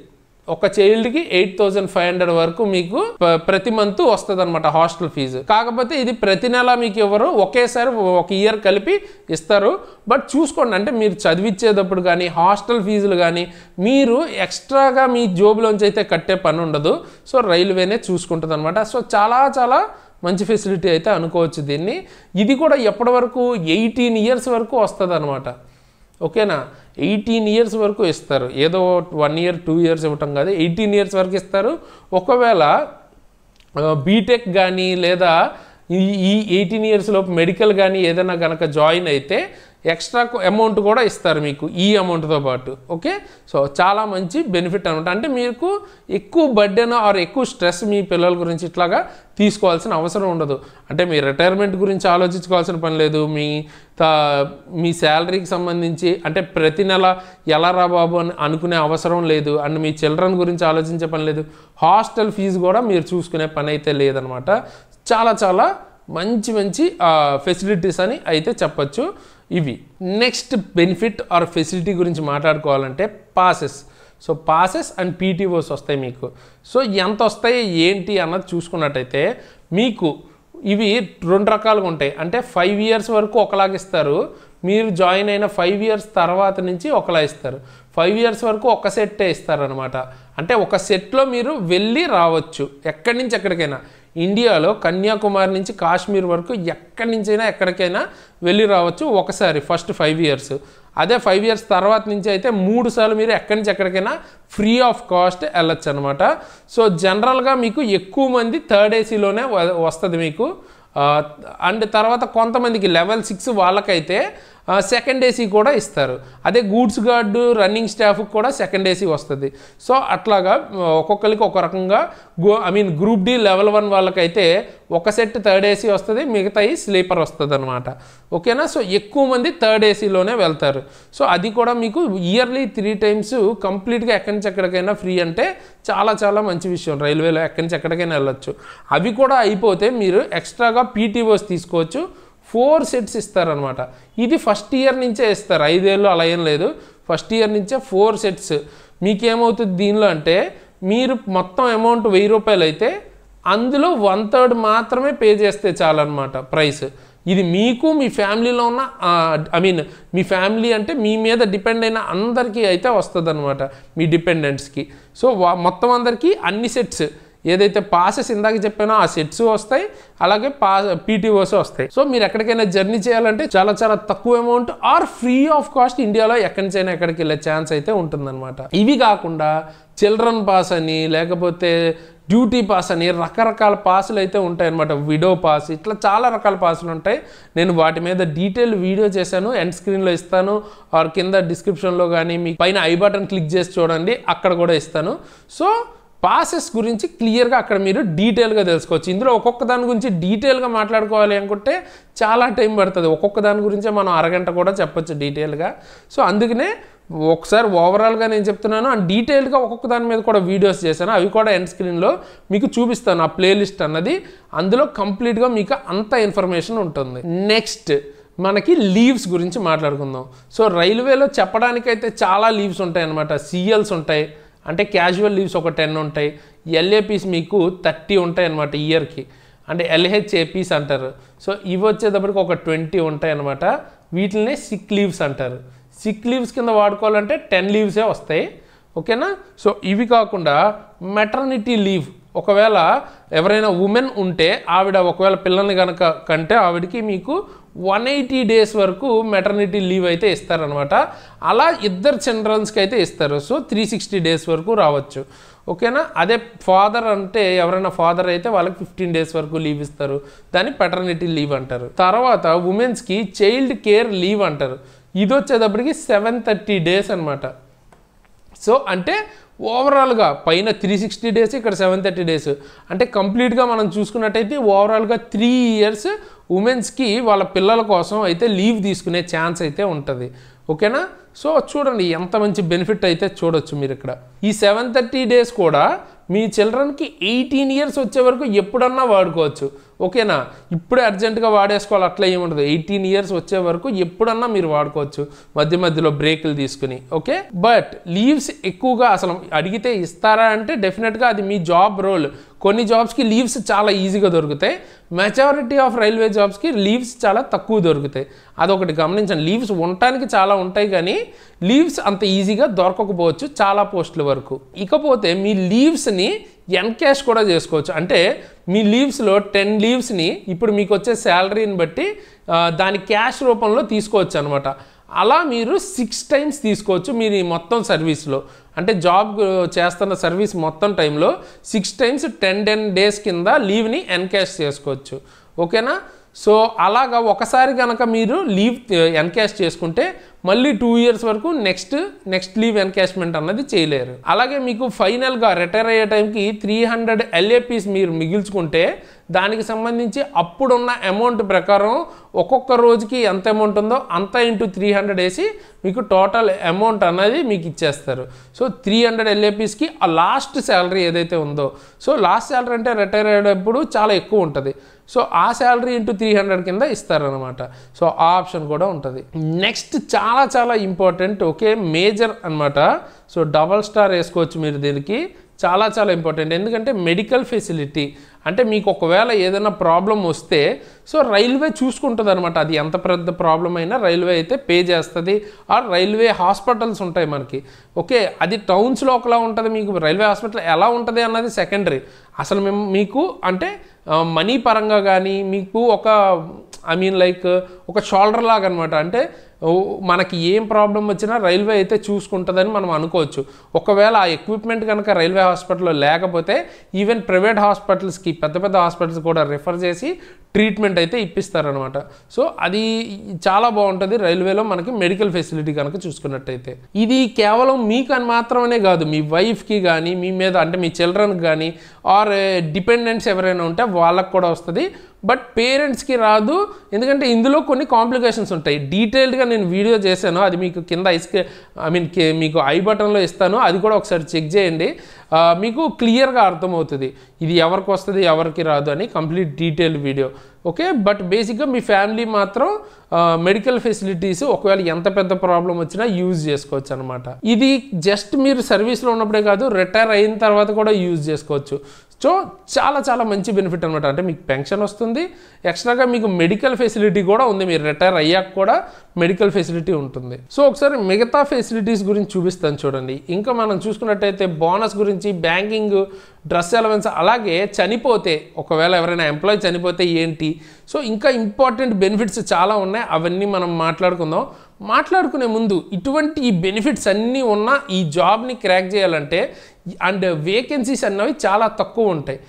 ఒక చైల్డ్కి 8,500 వరకు మీకు ప్రతి మంత్ వస్తుంది అనమాట హాస్టల్ ఫీజు. కాకపోతే ఇది ప్రతి నెల మీకు ఎవరు ఒకేసారి ఒక ఇయర్ కలిపి ఇస్తారు. బట్ చూసుకోండి, అంటే మీరు చదివించేటప్పుడు కానీ హాస్టల్ ఫీజులు కానీ మీరు ఎక్స్ట్రాగా మీ జోబులోంచి అయితే కట్టే పని ఉండదు. సో రైల్వేనే చూసుకుంటుంది అనమాట. సో చాలా చాలా మంచి ఫెసిలిటీ అయితే అనుకోవచ్చు దీన్ని. ఇది కూడా ఎప్పటి వరకు 18 ఇయర్స్ వరకు వస్తుంది అనమాట. ఓకేనా, 18 ఇయర్స్ వరకు ఇస్తారు. ఏదో 1 ఇయర్ 2 ఇయర్స్ ఇవ్వటం కాదు, 18 ఇయర్స్ వరకు ఇస్తారు. ఒకవేళ బీటెక్ కానీ లేదా ఈ 18 ఇయర్స్ లోపు మెడికల్ కానీ ఏదైనా కనుక జాయిన్ అయితే ఎక్స్ట్రా అమౌంట్ కూడా ఇస్తారు మీకు ఈ అమౌంట్తో పాటు. ఓకే, సో చాలా మంచి బెనిఫిట్ అనమాట. అంటే మీకు ఎక్కువ బర్డెన్ ఆర్ ఎక్కువ స్ట్రెస్ మీ పిల్లల గురించి ఇట్లాగా తీసుకోవాల్సిన అవసరం ఉండదు. అంటే మీ రిటైర్మెంట్ గురించి ఆలోచించుకోవాల్సిన పని లేదు. మీ శాలరీకి సంబంధించి అంటే ప్రతి నెల ఎలా రా బాబు అని అనుకునే అవసరం లేదు. అండ్ మీ చిల్డ్రన్ గురించి ఆలోచించే పని లేదు. హాస్టల్ ఫీజు కూడా మీరు చూసుకునే పని అయితే లేదనమాట. చాలా చాలా మంచి మంచి ఫెసిలిటీస్ అని అయితే చెప్పచ్చు ఇవి. నెక్స్ట్ బెనిఫిట్ ఆర్ ఫెసిలిటీ గురించి మాట్లాడుకోవాలంటే పాసెస్. సో పాసెస్ అండ్ పీటీఓస్ వస్తాయి మీకు. సో ఎంత వస్తాయి ఏంటి అన్నది చూసుకున్నట్టయితే మీకు ఇవి 2 రకాలుగా ఉంటాయి. అంటే 5 ఇయర్స్ వరకు ఒకలాగా ఇస్తారు. మీరు జాయిన్ అయిన 5 ఇయర్స్ తర్వాత నుంచి ఒకలా ఇస్తారు. 5 ఇయర్స్ వరకు ఒక సెట్టే ఇస్తారనమాట. అంటే ఒక సెట్లో మీరు వెళ్ళి రావచ్చు ఎక్కడి నుంచి ఎక్కడికైనా. ఇండియాలో కన్యాకుమారి నుంచి కాశ్మీర్ వరకు ఎక్కడి నుంచైనా ఎక్కడికైనా వెళ్ళి రావచ్చు ఒకసారి ఫస్ట్ 5 ఇయర్స్. అదే 5 ఇయర్స్ తర్వాత నుంచి అయితే 3 సార్లు మీరు ఎక్కడి నుంచి ఎక్కడికైనా ఫ్రీ ఆఫ్ కాస్ట్ వెళ్ళొచ్చు అనమాట. సో జనరల్గా మీకు ఎక్కువ మంది థర్డ్ ఏసీలోనే వస్తుంది మీకు. అండ్ తర్వాత కొంతమందికి లెవెల్ 6 వాళ్ళకైతే సెకండ్ ఏసీ కూడా ఇస్తారు. అదే గూడ్స్ గార్డు రన్నింగ్ స్టాఫ్కి కూడా సెకండ్ ఏసీ వస్తుంది. సో అట్లాగా ఒక్కొక్కరికి ఒక రకంగా గ్రూప్ డి లెవెల్ 1 వాళ్ళకైతే ఒక సెట్ థర్డ్ ఏసీ వస్తుంది, మిగతాయి స్లీపర్ వస్తుంది అనమాట. ఓకేనా, సో ఎక్కువ మంది థర్డ్ ఏసీలోనే వెళ్తారు. సో అది కూడా మీకు ఇయర్లీ 3 టైమ్స్ కంప్లీట్గా ఎక్కడి నుంచి ఎక్కడికైనా ఫ్రీ. అంటే చాలా చాలా మంచి విషయం. రైల్వేలో ఎక్కడి నుంచి ఎక్కడికైనా వెళ్ళొచ్చు. అవి కూడా అయిపోతే మీరు ఎక్స్ట్రాగా పీటీఓస్ తీసుకోవచ్చు. 4 సెట్స్ ఇస్తారనమాట. ఇది ఫస్ట్ ఇయర్ నుంచే ఇస్తారు, 5 ఏళ్ళు అలా ఏం లేదు. ఫస్ట్ ఇయర్ నుంచే 4 సెట్స్. మీకేమవుతుంది దీనిలో అంటే మీరు మొత్తం అమౌంట్ 1000 రూపాయలు అయితే అందులో 1/3 మాత్రమే పే చేస్తే చాలన్నమాట ప్రైస్. ఇది మీకు మీ ఫ్యామిలీలో ఉన్న మీ ఫ్యామిలీ అంటే మీ మీద డిపెండ్ అయిన అందరికీ అయితే వస్తుంది అనమాట, మీ డిపెండెంట్స్కి. సో మొత్తం అందరికీ అన్ని సెట్స్ ఏదైతే పాసెస్ ఇందాక చెప్పానో ఆ సెట్స్ వస్తాయి, అలాగే పీటీఓస్ వస్తాయి. సో మీరు ఎక్కడికైనా జర్నీ చేయాలంటే చాలా చాలా తక్కువ amount are free of cost ఇండియాలో ఎక్కడి నుంచైనా ఎక్కడికి వెళ్ళే ఛాన్స్ అయితే ఉంటుందన్నమాట. ఇవి కాకుండా చిల్డ్రన్ పాస్ అని లేకపోతే డ్యూటీ పాస్ అని రకరకాల పాసులు అయితే ఉంటాయన్నమాట. విడో పాస్, ఇట్లా చాలా రకాల పాసులు ఉంటాయి. నేను వాటి మీద డీటెయిల్ వీడియో చేశాను, ఎండ్ స్క్రీన్లో ఇస్తాను ఆర్ కింద డిస్క్రిప్షన్లో కానీ మీకు పైన ఐ బటన్ క్లిక్ చేసి చూడండి, అక్కడ కూడా ఇస్తాను. సో పాసెస్ గురించి క్లియర్గా అక్కడ మీరు డీటెయిల్గా తెలుసుకోవచ్చు. ఇందులో ఒక్కొక్క దాని గురించి డీటెయిల్గా మాట్లాడుకోవాలి అనుకుంటే చాలా టైం పడుతుంది. ఒక్కొక్క దాని గురించే మనం అరగంట కూడా చెప్పొచ్చు డీటెయిల్గా. సో అందుకనే ఒకసారి ఓవరాల్గా నేను చెప్తున్నాను, అండ్ డీటెయిల్గా ఒక్కొక్క దాని మీద కూడా వీడియోస్ చేశాను. అవి కూడా ఎండ్ స్క్రీన్లో మీకు చూపిస్తాను, ఆ ప్లేలిస్ట్ అన్నది. అందులో కంప్లీట్గా మీకు అంత ఇన్ఫర్మేషన్ ఉంటుంది. నెక్స్ట్ మనకి లీవ్స్ గురించి మాట్లాడుకుందాం. సో రైల్వేలో చెప్పడానికైతే చాలా లీవ్స్ ఉంటాయి అన్నమాట. సిఎల్స్ ఉంటాయి, అంటే క్యాజువల్ లీవ్స్ ఒక 10 ఉంటాయి. ఎల్ఏపీస్ మీకు 30 ఉంటాయి అన్నమాట ఇయర్కి, అంటే ఎల్హెచ్ఏపీస్ అంటారు. సో ఇవి వచ్చేటప్పటికి ఒక 20 ఉంటాయి అన్నమాట. వీటినే సిక్ లీవ్స్ అంటారు. సిక్ లీవ్స్ కింద వాడుకోవాలంటే 10 లీవ్సే వస్తాయి. ఓకేనా, సో ఇవి కాకుండా మెటర్నిటీ లీవ్, ఒకవేళ ఎవరైనా ఉమెన్ ఉంటే ఆవిడ ఒకవేళ పిల్లల్ని కనుక కంటే ఆవిడకి మీకు 180 డేస్ వరకు మెటర్నిటీ లీవ్ అయితే ఇస్తారనమాట. అలా ఇద్దరు చిల్డ్రన్స్కి అయితే ఇస్తారు. సో 360 డేస్ వరకు రావచ్చు. ఓకేనా, అదే ఫాదర్ అంటే ఎవరైనా ఫాదర్ అయితే వాళ్ళకి 15 డేస్ వరకు లీవ్ ఇస్తారు. దాన్ని పెటర్నిటీ లీవ్ అంటారు. తర్వాత ఉమెన్స్కి చైల్డ్ కేర్ లీవ్ అంటారు. ఇది వచ్చేటప్పటికి 730 డేస్ అనమాట. సో అంటే ఓవరాల్గా పైన 360 డేస్, ఇక్కడ 730 డేస్. అంటే కంప్లీట్గా మనం చూసుకున్నట్టయితే ఓవరాల్గా 3 ఇయర్స్ ఉమెన్స్కి వాళ్ళ పిల్లల కోసం అయితే లీవ్ తీసుకునే ఛాన్స్ అయితే ఉంటుంది. ఓకేనా, సో చూడండి ఎంత మంచి బెనిఫిట్ అయితే చూడొచ్చు మీరు ఇక్కడ. ఈ 730 డేస్ కూడా మీ చిల్డ్రన్కి 18 ఇయర్స్ వచ్చే వరకు ఎప్పుడన్నా వాడుకోవచ్చు. ఓకేనా. ఇప్పుడే అర్జెంటుగా వాడేసుకోవాలి అట్లా ఏముండదు. 18 ఇయర్స్ వచ్చే వరకు ఎప్పుడన్నా మీరు వాడుకోవచ్చు మధ్య మధ్యలో బ్రేకులు తీసుకుని. ఓకే, బట్ లీవ్స్ ఎక్కువగా అసలు అడిగితే ఇస్తారా అంటే డెఫినెట్గా అది మీ జాబ్ రోల్. కొన్ని జాబ్స్కి లీవ్స్ చాలా ఈజీగా దొరుకుతాయి, మెజారిటీ ఆఫ్ రైల్వే జాబ్స్కి లీవ్స్ చాలా తక్కువ దొరుకుతాయి. అదొకటి గమనించండి. లీవ్స్ ఉండటానికి చాలా ఉంటాయి కానీ లీవ్స్ అంత ఈజీగా దొరకకపోవచ్చు చాలా పోస్టుల వరకు. ఇకపోతే మీ లీవ్స్ని ఎన్కాష్ కూడా చేసుకోవచ్చు. అంటే మీ లీవ్స్లో 10 లీవ్స్ని ఇప్పుడు మీకు వచ్చే శాలరీని బట్టి దాని క్యాష్ రూపంలో తీసుకోవచ్చు అనమాట. అలా మీరు 6 టైమ్స్ తీసుకోవచ్చు మీరు ఈ మొత్తం సర్వీస్లో. అంటే జాబ్ చేస్తున్న సర్వీస్ మొత్తం టైంలో 6 టైమ్స్ 10 డేస్ కింద లీవ్ని ఎన్కాష్ చేసుకోవచ్చు. ఓకేనా. సో అలాగా ఒకసారి కనుక మీరు లీవ్ ఎన్కాష్ చేసుకుంటే మళ్ళీ 2 ఇయర్స్ వరకు నెక్స్ట్ లీవ్ ఎన్కాష్మెంట్ అన్నది చేయలేరు. అలాగే మీకు ఫైనల్గా రిటైర్ అయ్యే టైంకి 300 LAPs మీరు మిగిల్చుకుంటే దానికి సంబంధించి అప్పుడున్న అమౌంట్ ప్రకారం ఒక్కొక్క రోజుకి ఎంత అమౌంట్ ఉందో అంత ఇంటూ 300 వేసి మీకు టోటల్ అమౌంట్ అన్నది మీకు ఇచ్చేస్తారు. సో 300 LAPsకి ఆ లాస్ట్ శాలరీ ఏదైతే ఉందో, సో లాస్ట్ శాలరీ అంటే రిటైర్ అయ్యేటప్పుడు చాలా ఎక్కువ ఉంటుంది. సో ఆ శాలరీ ఇంటూ 300 కింద ఇస్తారనమాట. సో ఆ ఆప్షన్ కూడా ఉంటుంది. నెక్స్ట్ చాలా చాలా ఇంపార్టెంట్, ఓకే, మేజర్ అనమాట. సో డబల్ స్టార్ వేసుకోవచ్చు మీరు దీనికి. చాలా చాలా ఇంపార్టెంట్. ఎందుకంటే మెడికల్ ఫెసిలిటీ అంటే మీకు ఒకవేళ ఏదైనా ప్రాబ్లం వస్తే సో రైల్వే చూసుకుంటుంది అనమాట. అది ఎంత పెద్ద ప్రాబ్లం అయినా రైల్వే అయితే పే చేస్తుంది. ఆర్ రైల్వే హాస్పిటల్స్ ఉంటాయి మనకి. ఓకే, అది టౌన్స్లో ఒకలా ఉంటుంది, మీకు రైల్వే హాస్పిటల్ ఎలా ఉంటుంది అన్నది సెకండరీ. అసలు మీకు అంటే మనీ పరంగా కానీ మీకు ఒక లైక్ ఒక షోల్డర్ లాగా అనమాట. అంటే మనకి ఏం ప్రాబ్లం వచ్చినా రైల్వే అయితే చూసుకుంటుందని మనం అనుకోవచ్చు. ఒకవేళ ఆ ఎక్విప్మెంట్ కనుక రైల్వే హాస్పిటల్లో లేకపోతే ఈవెన్ ప్రైవేట్ హాస్పిటల్స్కి పెద్ద పెద్ద హాస్పిటల్స్ కూడా రిఫర్ చేసి ట్రీట్మెంట్ అయితే ఇప్పిస్తారనమాట. సో అది చాలా బాగుంటుంది రైల్వేలో మనకి మెడికల్ ఫెసిలిటీ కనుక చూసుకున్నట్టయితే. ఇది కేవలం మీకు అని మాత్రమే కాదు, మీ వైఫ్కి కానీ మీ మీద అంటే మీ చిల్డ్రన్కి కానీ ఆర్ డిపెండెంట్స్ ఎవరైనా ఉంటే వాళ్ళకు కూడా వస్తుంది. బట్ పేరెంట్స్కి రాదు, ఎందుకంటే ఇందులో కొన్ని కాంప్లికేషన్స్ ఉంటాయి. డీటెయిల్డ్గా నేను వీడియో చేశాను, అది మీకు కింద మీకు ఐ బటన్లో ఇస్తాను, అది కూడా ఒకసారి చెక్ చేయండి. మీకు క్లియర్గా అర్థమవుతుంది ఇది ఎవరికి వస్తుంది ఎవరికి రాదు అని complete detailed video. Okay, but బేసిక్గా మీ ఫ్యామిలీ మాత్రం మెడికల్ ఫెసిలిటీస్ ఒకవేళ ఎంత పెద్ద ప్రాబ్లం వచ్చినా యూజ్ చేసుకోవచ్చు అనమాట. ఇది జస్ట్ మీరు సర్వీస్లో ఉన్నప్పుడే కాదు, రిటైర్ అయిన తర్వాత కూడా యూజ్ చేసుకోవచ్చు. సో చాలా చాలా మంచి బెనిఫిట్ అనమాట. అంటే మీకు పెన్షన్ వస్తుంది, ఎక్స్ట్రాగా మీకు మెడికల్ ఫెసిలిటీ కూడా ఉంది. మీరు రిటైర్ అయ్యాక కూడా మెడికల్ ఫెసిలిటీ ఉంటుంది. సో ఒకసారి మిగతా ఫెసిలిటీస్ గురించి చూపిస్తాను చూడండి. ఇంకా మనం చూసుకున్నట్టయితే బోనస్ గురించి, బ్యాంకింగ్, డ్రెస్ అలవెన్స్, అలాగే చనిపోతే ఒకవేళ ఎవరైనా ఎంప్లాయీ చనిపోతే ఏంటి, సో ఇంకా ఇంపార్టెంట్ బెనిఫిట్స్ చాలా ఉన్నాయి. అవన్నీ మనం మాట్లాడుకుందాం. మాట్లాడుకునే ముందు ఇటువంటి ఈ బెనిఫిట్స్ అన్నీ ఉన్న ఈ జాబ్ని క్రాక్ చేయాలంటే అండ్ వేకెన్సీస్ అన్నవి చాలా తక్కువ ఉంటాయి.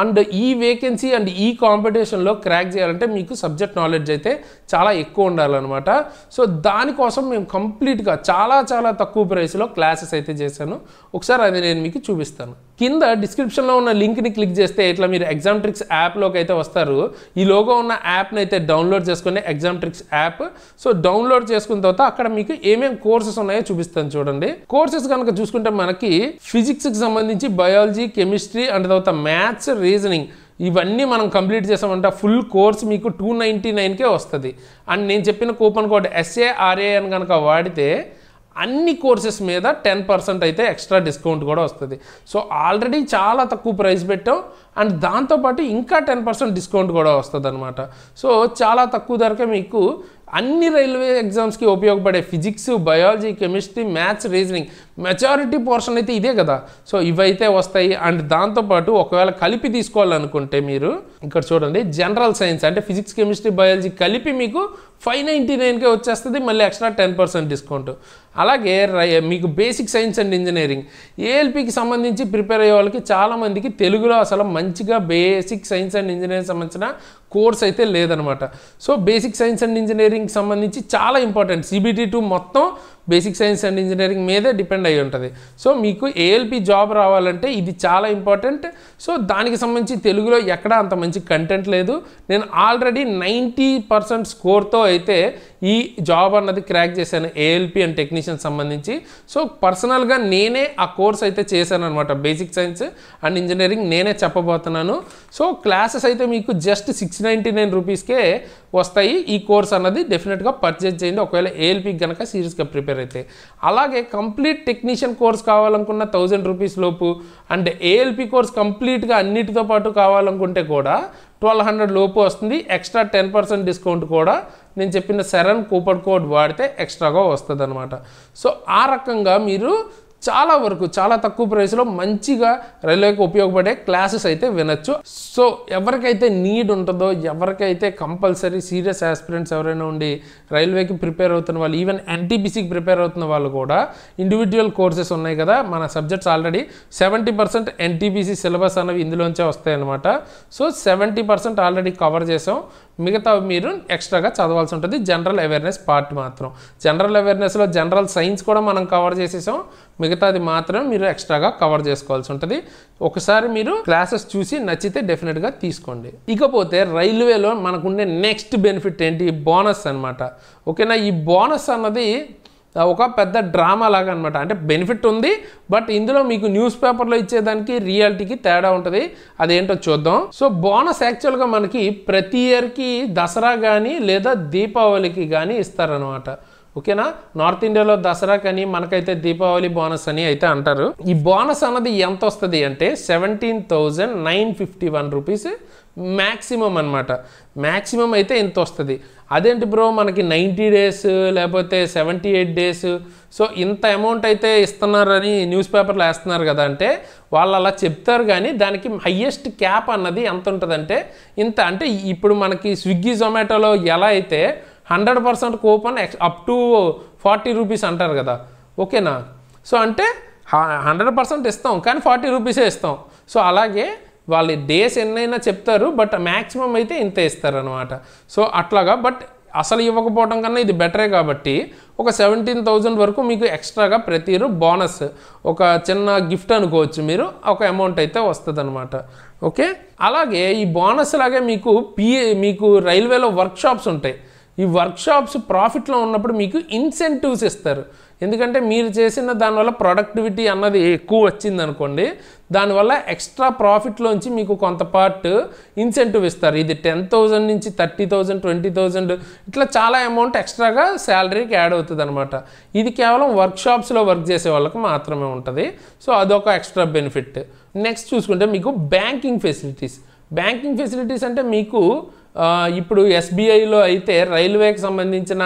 అండ్ ఈ వేకెన్సీ అండ్ ఈ కాంపిటీషన్లో క్రాక్ చేయాలంటే మీకు సబ్జెక్ట్ నాలెడ్జ్ అయితే చాలా ఎక్కువ ఉండాలన్నమాట. సో దానికోసం మేము కంప్లీట్గా చాలా చాలా తక్కువ ప్రైస్లో క్లాసెస్ అయితే చేశాను. ఒకసారి అది నేను మీకు చూపిస్తాను. కింద డిస్క్రిప్షన్లో ఉన్న లింక్ని క్లిక్ చేస్తే ఇట్లా మీరు ఎగ్జామ్ ట్రిక్స్ యాప్లోకి అయితే వస్తారు. ఈ లోగో ఉన్న యాప్ని అయితే డౌన్లోడ్ చేసుకుని exam tricks app. So download చేసుకున్న తర్వాత అక్కడ మీకు ఏమేమి కోర్సెస్ ఉన్నాయో చూపిస్తాను చూడండి. కోర్సెస్ కనుక చూసుకుంటే మనకి ఫిజిక్స్కి సంబంధించి బయాలజీ, కెమిస్ట్రీ అండ్ తర్వాత మ్యాథ్స్, రీజనింగ్ ఇవన్నీ మనం కంప్లీట్ చేసామంటే ఫుల్ కోర్స్ మీకు 299కే వస్తుంది. అండ్ నేను చెప్పిన కూపన్ కోడ్ SARAN కనుక వాడితే అన్ని కోర్సెస్ మీద 10% అయితే ఎక్స్ట్రా డిస్కౌంట్ కూడా వస్తుంది. సో ఆల్రెడీ చాలా తక్కువ ప్రైస్ పెట్టాం అండ్ దాంతోపాటు ఇంకా 10% డిస్కౌంట్ కూడా వస్తుంది అనమాట. సో చాలా తక్కువ ధరకే మీకు అన్ని రైల్వే ఎగ్జామ్స్కి ఉపయోగపడే physics, biology, chemistry, maths, reasoning majority portion అయితే ఇదే కదా. సో ఇవైతే వస్తాయి. అండ్ దాంతోపాటు ఒకవేళ కలిపి తీసుకోవాలనుకుంటే మీరు ఇక్కడ చూడండి, జనరల్ సైన్స్ అంటే ఫిజిక్స్, కెమిస్ట్రీ, బయాలజీ కలిపి మీకు 599కే వచ్చేస్తుంది, మళ్ళీ ఎక్స్ట్రా 10% డిస్కౌంట్. అలాగే మీకు బేసిక్ సైన్స్ అండ్ ఇంజనీరింగ్ ALPకి సంబంధించి ప్రిపేర్ అయ్యే వాళ్ళకి చాలామందికి తెలుగులో అసలు మంచిగా బేసిక్ సైన్స్ అండ్ ఇంజనీరింగ్ సంబంధించిన కోర్స్ అయితే లేదనమాట. సో బేసిక్ సైన్స్ అండ్ ఇంజనీరింగ్కి సంబంధించి చాలా ఇంపార్టెంట్. CBT 2 మొత్తం బేసిక్ సైన్స్ అండ్ ఇంజనీరింగ్ మీదే డిపెండ్ అయి ఉంటుంది. సో మీకు ALP జాబ్ రావాలంటే ఇది చాలా ఇంపార్టెంట్. సో దానికి సంబంధించి తెలుగులో ఎక్కడ అంత మంచి కంటెంట్ లేదు. నేను ఆల్రెడీ 90% స్కోర్తో అయితే ఈ జాబ్ అన్నది క్రాక్ చేశాను ఏఎల్పి అండ్ టెక్నీషియన్ సంబంధించి. సో పర్సనల్గా నేనే ఆ కోర్స్ అయితే చేశాను అనమాట. బేసిక్ సైన్స్ అండ్ ఇంజనీరింగ్ నేనే చెప్పబోతున్నాను. సో క్లాసెస్ అయితే మీకు జస్ట్ 699 రూపీస్కే వస్తాయి. ఈ కోర్స్ అన్నది డెఫినెట్గా పర్చేజ్ చేయండి ఒకవేళ ఏఎల్పి కనుక సీరియస్గా ప్రిపేర్ అయితే. అలాగే కంప్లీట్ టెక్నీషియన్ కోర్స్ కావాలనుకున్న 1000 రూపీస్ లోపు అండ్ ఏఎల్పి కోర్స్ కంప్లీట్గా అన్నిటితో పాటు కావాలనుకుంటే కూడా 1200 లోపు వస్తుంది. ఎక్స్ట్రా 10% డిస్కౌంట్ కూడా నేను చెప్పిన శరణ్ కూపన్ కోడ్ వాడితే ఎక్స్ట్రాగా వస్తుంది అనమాట. సో ఆ రకంగా మీరు చాలా వరకు చాలా తక్కువ ప్రైస్లో మంచిగా రైల్వేకి ఉపయోగపడే క్లాసెస్ అయితే వినొచ్చు. సో ఎవరికైతే నీడ్ ఉంటుందో, ఎవరికైతే కంపల్సరీ సీరియస్ ఆస్పిరెంట్స్ ఎవరైనా ఉండి రైల్వేకి ప్రిపేర్ అవుతున్న వాళ్ళు, ఈవెన్ ఎన్టీపీసీకి ప్రిపేర్ అవుతున్న వాళ్ళు కూడా ఇండివిజువల్ కోర్సెస్ ఉన్నాయి కదా. మన సబ్జెక్ట్స్ ఆల్రెడీ 70% ఎన్టీపీసీ సిలబస్ అనేవి ఇందులోంచే వస్తాయన్నమాట. సో 70% ఆల్రెడీ కవర్ చేసాం. మిగతా మీరు ఎక్స్ట్రాగా చదవాల్సి ఉంటుంది. జనరల్ అవేర్నెస్ పార్ట్ మాత్రం, జనరల్ అవేర్నెస్లో జనరల్ సైన్స్ కూడా మనం కవర్ చేసేసాం. మిగతాది మాత్రం మీరు ఎక్స్ట్రాగా కవర్ చేసుకోవాల్సి ఉంటుంది. ఒకసారి మీరు క్లాసెస్ చూసి నచ్చితే డెఫినెట్గా తీసుకోండి. ఇకపోతే రైల్వేలో మనకుండే నెక్స్ట్ బెనిఫిట్ ఏంటి? బోనస్ అనమాట. ఓకేనా, ఈ బోనస్ అన్నది ఒక పెద్ద డ్రామా లాగా అనమాట. అంటే బెనిఫిట్ ఉంది, బట్ ఇందులో మీకు న్యూస్ పేపర్లో ఇచ్చేదానికి రియాలిటీకి తేడా ఉంటుంది. అదేంటో చూద్దాం. సో బోనస్ యాక్చువల్గా మనకి ప్రతి ఇయర్కి దసరా కానీ లేదా దీపావళికి కానీ ఇస్తారనమాట. ఓకేనా, నార్త్ ఇండియాలో దసరా కానీ మనకైతే దీపావళి బోనస్ అని అయితే అంటారు. ఈ బోనస్ అన్నది ఎంత వస్తుంది అంటే 17,951 రూపీస్ మ్యాక్సిమం అనమాట. మ్యాక్సిమం అయితే ఎంత వస్తుంది. అదేంటి బ్రో మనకి 90 డేస్ లేకపోతే 78 డేస్, సో ఇంత అమౌంట్ అయితే ఇస్తున్నారని న్యూస్ పేపర్లో వేస్తున్నారు కదా అంటే వాళ్ళు అలా చెప్తారు. కానీ దానికి హయ్యెస్ట్ క్యాప్ అన్నది ఎంత ఉంటుందంటే ఇంత. అంటే ఇప్పుడు మనకి స్విగ్గీ జొమాటోలో ఎలా అయితే 100% కూపన్ అప్ టు 40 రూపీస్ అంటారు కదా. ఓకేనా, సో అంటే 100% ఇస్తాం కానీ 40 రూపీసే ఇస్తాం. సో అలాగే వాళ్ళు డేస్ ఎన్నైనా చెప్తారు, బట్ మ్యాక్సిమం అయితే ఇంత ఇస్తారనమాట. సో అట్లాగా, బట్ అసలు ఇవ్వకపోవడం కన్నా ఇది బెటరే కాబట్టి ఒక 17,000 వరకు మీకు ఎక్స్ట్రాగా ప్రతి ఇయర్ బోనస్, ఒక చిన్న గిఫ్ట్ అనుకోవచ్చు మీరు, ఒక అమౌంట్ అయితే వస్తుంది అనమాట. ఓకే, అలాగే ఈ బోనస్ లాగే మీకు రైల్వేలో వర్క్షాప్స్ ఉంటాయి. ఈ వర్క్షాప్స్ ప్రాఫిట్లో ఉన్నప్పుడు మీకు ఇన్సెంటివ్స్ ఇస్తారు. ఎందుకంటే మీరు చేసిన దానివల్ల ప్రొడక్టివిటీ అన్నది ఎక్కువ వచ్చింది అనుకోండి, దానివల్ల ఎక్స్ట్రా ప్రాఫిట్లోంచి మీకు కొంత పార్ట్ ఇన్సెంటివ్ ఇస్తారు. ఇది 10,000 నుంచి 30,000, 20,000 ఇట్లా చాలా అమౌంట్ ఎక్స్ట్రాగా శాలరీకి యాడ్ అవుతుంది అనమాట. ఇది కేవలం వర్క్షాప్స్లో వర్క్ చేసే వాళ్ళకి మాత్రమే ఉంటుంది. సో అదొక ఎక్స్ట్రా బెనిఫిట్. నెక్స్ట్ చూసుకుంటే మీకు బ్యాంకింగ్ ఫెసిలిటీస్ అంటే మీకు ఇప్పుడు ఎస్బీఐలో అయితే రైల్వేకి సంబంధించిన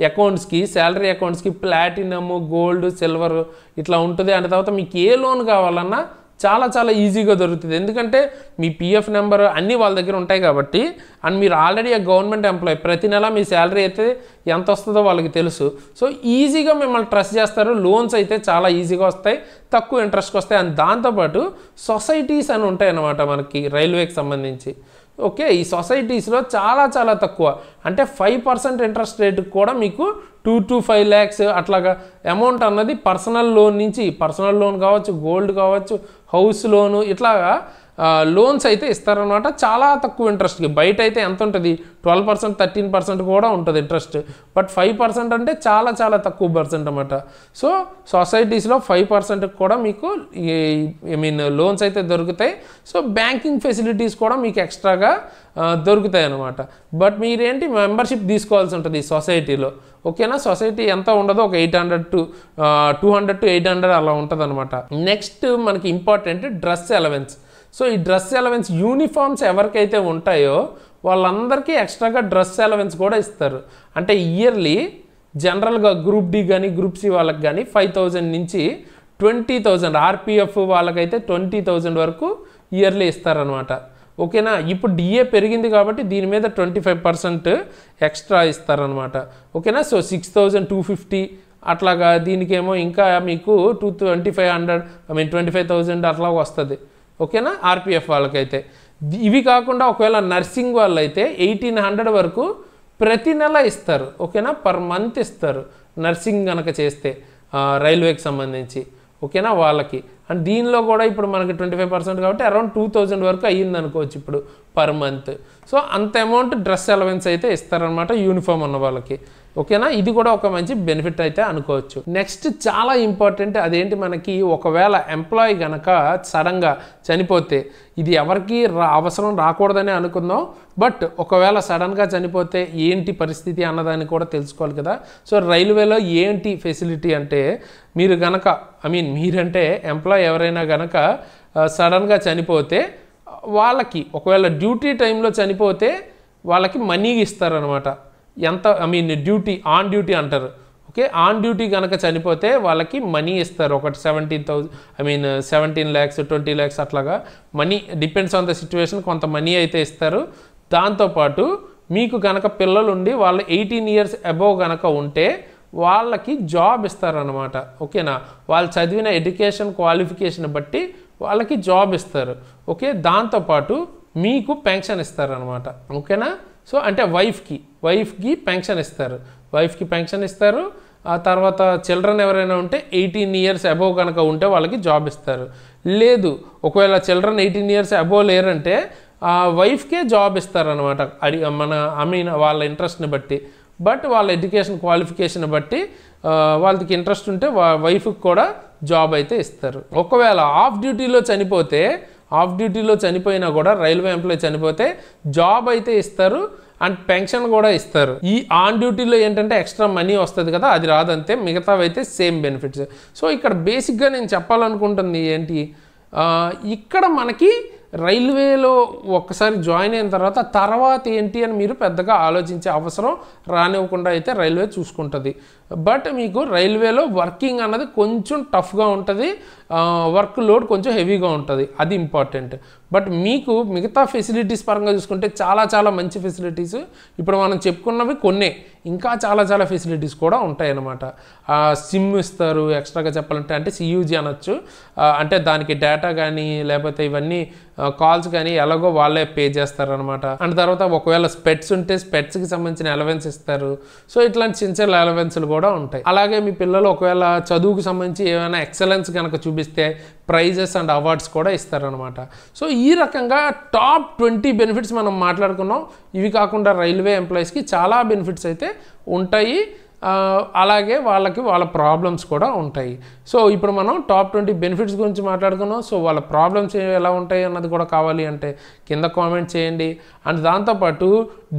అకౌంట్స్కి, శాలరీ అకౌంట్స్కి ప్లాటినమ్, గోల్డ్, సిల్వర్ ఇట్లా ఉంటుంది. అండ్ తర్వాత మీకు ఏ లోన్ కావాలన్నా చాలా చాలా ఈజీగా దొరుకుతుంది. ఎందుకంటే మీ పిఎఫ్ నెంబర్ అన్నీ వాళ్ళ దగ్గర ఉంటాయి కాబట్టి, అండ్ మీరు ఆల్రెడీ గవర్నమెంట్ ఎంప్లాయీ, ప్రతి నెల మీ శాలరీ అయితే ఎంత వస్తుందో వాళ్ళకి తెలుసు. సో ఈజీగా మిమ్మల్ని ట్రస్ట్ చేస్తారు. లోన్స్ అయితే చాలా ఈజీగా వస్తాయి, తక్కువ ఇంట్రెస్ట్కి వస్తాయి. అండ్ దాంతోపాటు సొసైటీస్ అని ఉంటాయి అన్నమాట మనకి రైల్వేకి సంబంధించి. ఓకే, ఈ సొసైటీస్లో చాలా చాలా తక్కువ, అంటే 5% ఇంట్రెస్ట్ రేటుకి కూడా మీకు 2 to 5 lakhs అట్లాగా అమౌంట్ అన్నది పర్సనల్ లోన్ నుంచి, పర్సనల్ లోన్ కావచ్చు, గోల్డ్ కావచ్చు, హౌస్ లోను, ఇట్లాగా లోన్స్ అయితే ఇస్తారనమాట చాలా తక్కువ ఇంట్రెస్ట్కి. బయట అయితే ఎంత ఉంటుంది 12%, 13% కూడా ఉంటుంది ఇంట్రెస్ట్, బట్ 5% అంటే చాలా చాలా తక్కువ పర్సెంట్ అనమాట. సో సొసైటీస్లో 5% కూడా మీకు లోన్స్ అయితే దొరుకుతాయి. సో బ్యాంకింగ్ ఫెసిలిటీస్ కూడా మీకు ఎక్స్ట్రాగా దొరుకుతాయి అన్నమాట. బట్ మీరేంటి మెంబర్షిప్ తీసుకోవాల్సి ఉంటుంది ఈ సొసైటీలో. ఓకేనా, సొసైటీ ఎంత ఉండదో ఒక 200 to 800 అలా ఉంటుంది అనమాట. నెక్స్ట్ మనకి ఇంపార్టెంట్ డ్రెస్ అలవెన్స్. సో ఈ డ్రెస్ అలవెన్స్ యూనిఫామ్స్ ఎవరికైతే ఉంటాయో వాళ్ళందరికీ ఎక్స్ట్రాగా డ్రెస్ అలవెన్స్ కూడా ఇస్తారు. అంటే ఇయర్లీ జనరల్గా గ్రూప్ డి కానీ గ్రూప్ సి వాళ్ళకి కానీ 5,000 నుంచి 20,000, ఆర్పిఎఫ్ వాళ్ళకైతే 20,000 వరకు ఇయర్లీ ఇస్తారనమాట. ఓకేనా, ఇప్పుడు డిఏ పెరిగింది కాబట్టి దీని మీద 25% ఎక్స్ట్రా ఇస్తారనమాట. ఓకేనా, సో 6,250 అట్లాగా. దీనికేమో ఇంకా మీకు 25,000 అట్లా వస్తుంది. ఓకేనా, ఆర్పిఎఫ్ వాళ్ళకైతే. ఇవి కాకుండా ఒకవేళ నర్సింగ్ వాళ్ళు అయితే 1,800 వరకు ప్రతి నెల ఇస్తారు. ఓకేనా, పర్ మంత్ ఇస్తారు నర్సింగ్ కనుక చేస్తే రైల్వేకి సంబంధించి. ఓకేనా, వాళ్ళకి. అండ్ దీనిలో కూడా ఇప్పుడు మనకి 25% కాబట్టి అరౌండ్ 2,000 వరకు అయ్యింది అనుకోవచ్చు ఇప్పుడు పర్ మంత్. సో అంత అమౌంట్ డ్రెస్ అలవెన్స్ అయితే ఇస్తారనమాట యూనిఫామ్ ఉన్న వాళ్ళకి. ఓకేనా, ఇది కూడా ఒక మంచి బెనిఫిట్ అయితే అనుకోవచ్చు. నెక్స్ట్ చాలా ఇంపార్టెంట్, అదేంటి మనకి ఒకవేళ ఎంప్లాయీ కనుక సడన్గా చనిపోతే, ఇది ఎవరికి అవసరం రాకూడదని అనుకుందాం, బట్ ఒకవేళ సడన్గా చనిపోతే ఏంటి పరిస్థితి అన్నదాన్ని కూడా తెలుసుకోవాలి కదా. సో రైల్వేలో ఏంటి ఫెసిలిటీ అంటే, మీరు కనుక మీరంటే ఎంప్లాయీ ఎవరైనా కనుక సడన్గా చనిపోతే వాళ్ళకి ఒకవేళ డ్యూటీ టైంలో చనిపోతే వాళ్ళకి మనీ ఇస్తారనమాట. ఎంత డ్యూటీ ఆన్ డ్యూటీ అంటారు. ఓకే, ఆన్ డ్యూటీ కనుక చనిపోతే వాళ్ళకి మనీ ఇస్తారు. ఒకటి 17 lakhs 20 lakhs అట్లాగా money, depends on the situation, కొంత మనీ అయితే ఇస్తారు. దాంతోపాటు మీకు కనుక పిల్లలుండి వాళ్ళు 18 years అబోవ్ కనుక ఉంటే వాళ్ళకి జాబ్ ఇస్తారనమాట. ఓకేనా, వాళ్ళు చదివిన ఎడ్యుకేషన్ క్వాలిఫికేషన్ బట్టి వాళ్ళకి జాబ్ ఇస్తారు. ఓకే, దాంతోపాటు మీకు పెన్షన్ ఇస్తారనమాట. ఓకేనా, సో అంటే వైఫ్కి పెన్షన్ ఇస్తారు, ఆ తర్వాత చిల్డ్రన్ ఎవరైనా ఉంటే 18 years అబోవ్ కనుక ఉంటే వాళ్ళకి జాబ్ ఇస్తారు. లేదు ఒకవేళ చిల్డ్రన్ 18 years అబోవ్ లేరంటే వైఫ్కే జాబ్ ఇస్తారనమాట. వాళ్ళ ఇంట్రెస్ట్ని బట్టి, బట్ వాళ్ళ ఎడ్యుకేషన్ క్వాలిఫికేషన్ బట్టి వాళ్ళకి ఇంట్రెస్ట్ ఉంటే వైఫ్కి కూడా జాబ్ అయితే ఇస్తారు. ఒకవేళ ఆఫ్ డ్యూటీలో చనిపోయినా కూడా రైల్వే ఎంప్లాయీ చనిపోతే జాబ్ అయితే ఇస్తారు అండ్ పెన్షన్ కూడా ఇస్తారు. ఈ ఆన్ డ్యూటీలో ఏంటంటే ఎక్స్ట్రా మనీ వస్తుంది కదా, అది రాదంతే, మిగతావైతే సేమ్ బెనిఫిట్స్. సో ఇక్కడ బేసిక్గా నేను చెప్పాలనుకుంటుంది ఏంటి, ఇక్కడ మనకి రైల్వేలో ఒక్కసారి జాయిన్ అయిన తర్వాత ఏంటి అని మీరు పెద్దగా ఆలోచించే అవసరం రానివ్వకుండా అయితే రైల్వే చూసుకుంటుంది. బట్ మీకు రైల్వేలో వర్కింగ్ అన్నది కొంచెం టఫ్గా ఉంటుంది, వర్క్ లోడ్ కొంచెం హెవీగా ఉంటుంది, అది ఇంపార్టెంట్. బట్ మీకు మిగతా ఫెసిలిటీస్ పరంగా చూసుకుంటే చాలా మంచి ఫెసిలిటీస్ ఇప్పుడు మనం చెప్పుకున్నవి కొన్నే, ఇంకా చాలా ఫెసిలిటీస్ కూడా ఉంటాయి అన్నమాట. సిమ్ ఇస్తారు, ఎక్స్ట్రాగా చెప్పాలంటే అంటే సియూజీ అనొచ్చు, అంటే దానికి డేటా కానీ లేకపోతే ఇవన్నీ కాల్స్ కానీ ఎలాగో వాళ్ళే పే చేస్తారనమాట. అండ్ తర్వాత ఒకవేళ స్పెట్స్ ఉంటే స్పెట్స్కి సంబంధించిన అలవెన్స్ ఇస్తారు. సో ఇట్లాంటి చిన్న అలవెన్స్లు కూడా ఉంటాయి. అలాగే మీ పిల్లలు ఒకవేళ చదువుకు సంబంధించి ఏమైనా ఎక్సలెన్స్ కనుక చూపిస్తే ప్రైజెస్ అండ్ అవార్డ్స్ కూడా ఇస్తారనమాట. సో ఈ రకంగా టాప్ 20 బెనిఫిట్స్ మనం మాట్లాడుకున్నాం. ఇవి కాకుండా రైల్వే ఎంప్లాయీస్కి చాలా బెనిఫిట్స్ అయితే ఉంటాయి, అలాగే వాళ్ళ ప్రాబ్లమ్స్ కూడా ఉంటాయి. సో ఇప్పుడు మనం టాప్ 20 బెనిఫిట్స్ గురించి మాట్లాడుకున్నాం. సో వాళ్ళ ప్రాబ్లమ్స్ ఎలా ఉంటాయి అన్నది కూడా కావాలి అంటే కింద కామెంట్ చేయండి. అండ్ దాంతోపాటు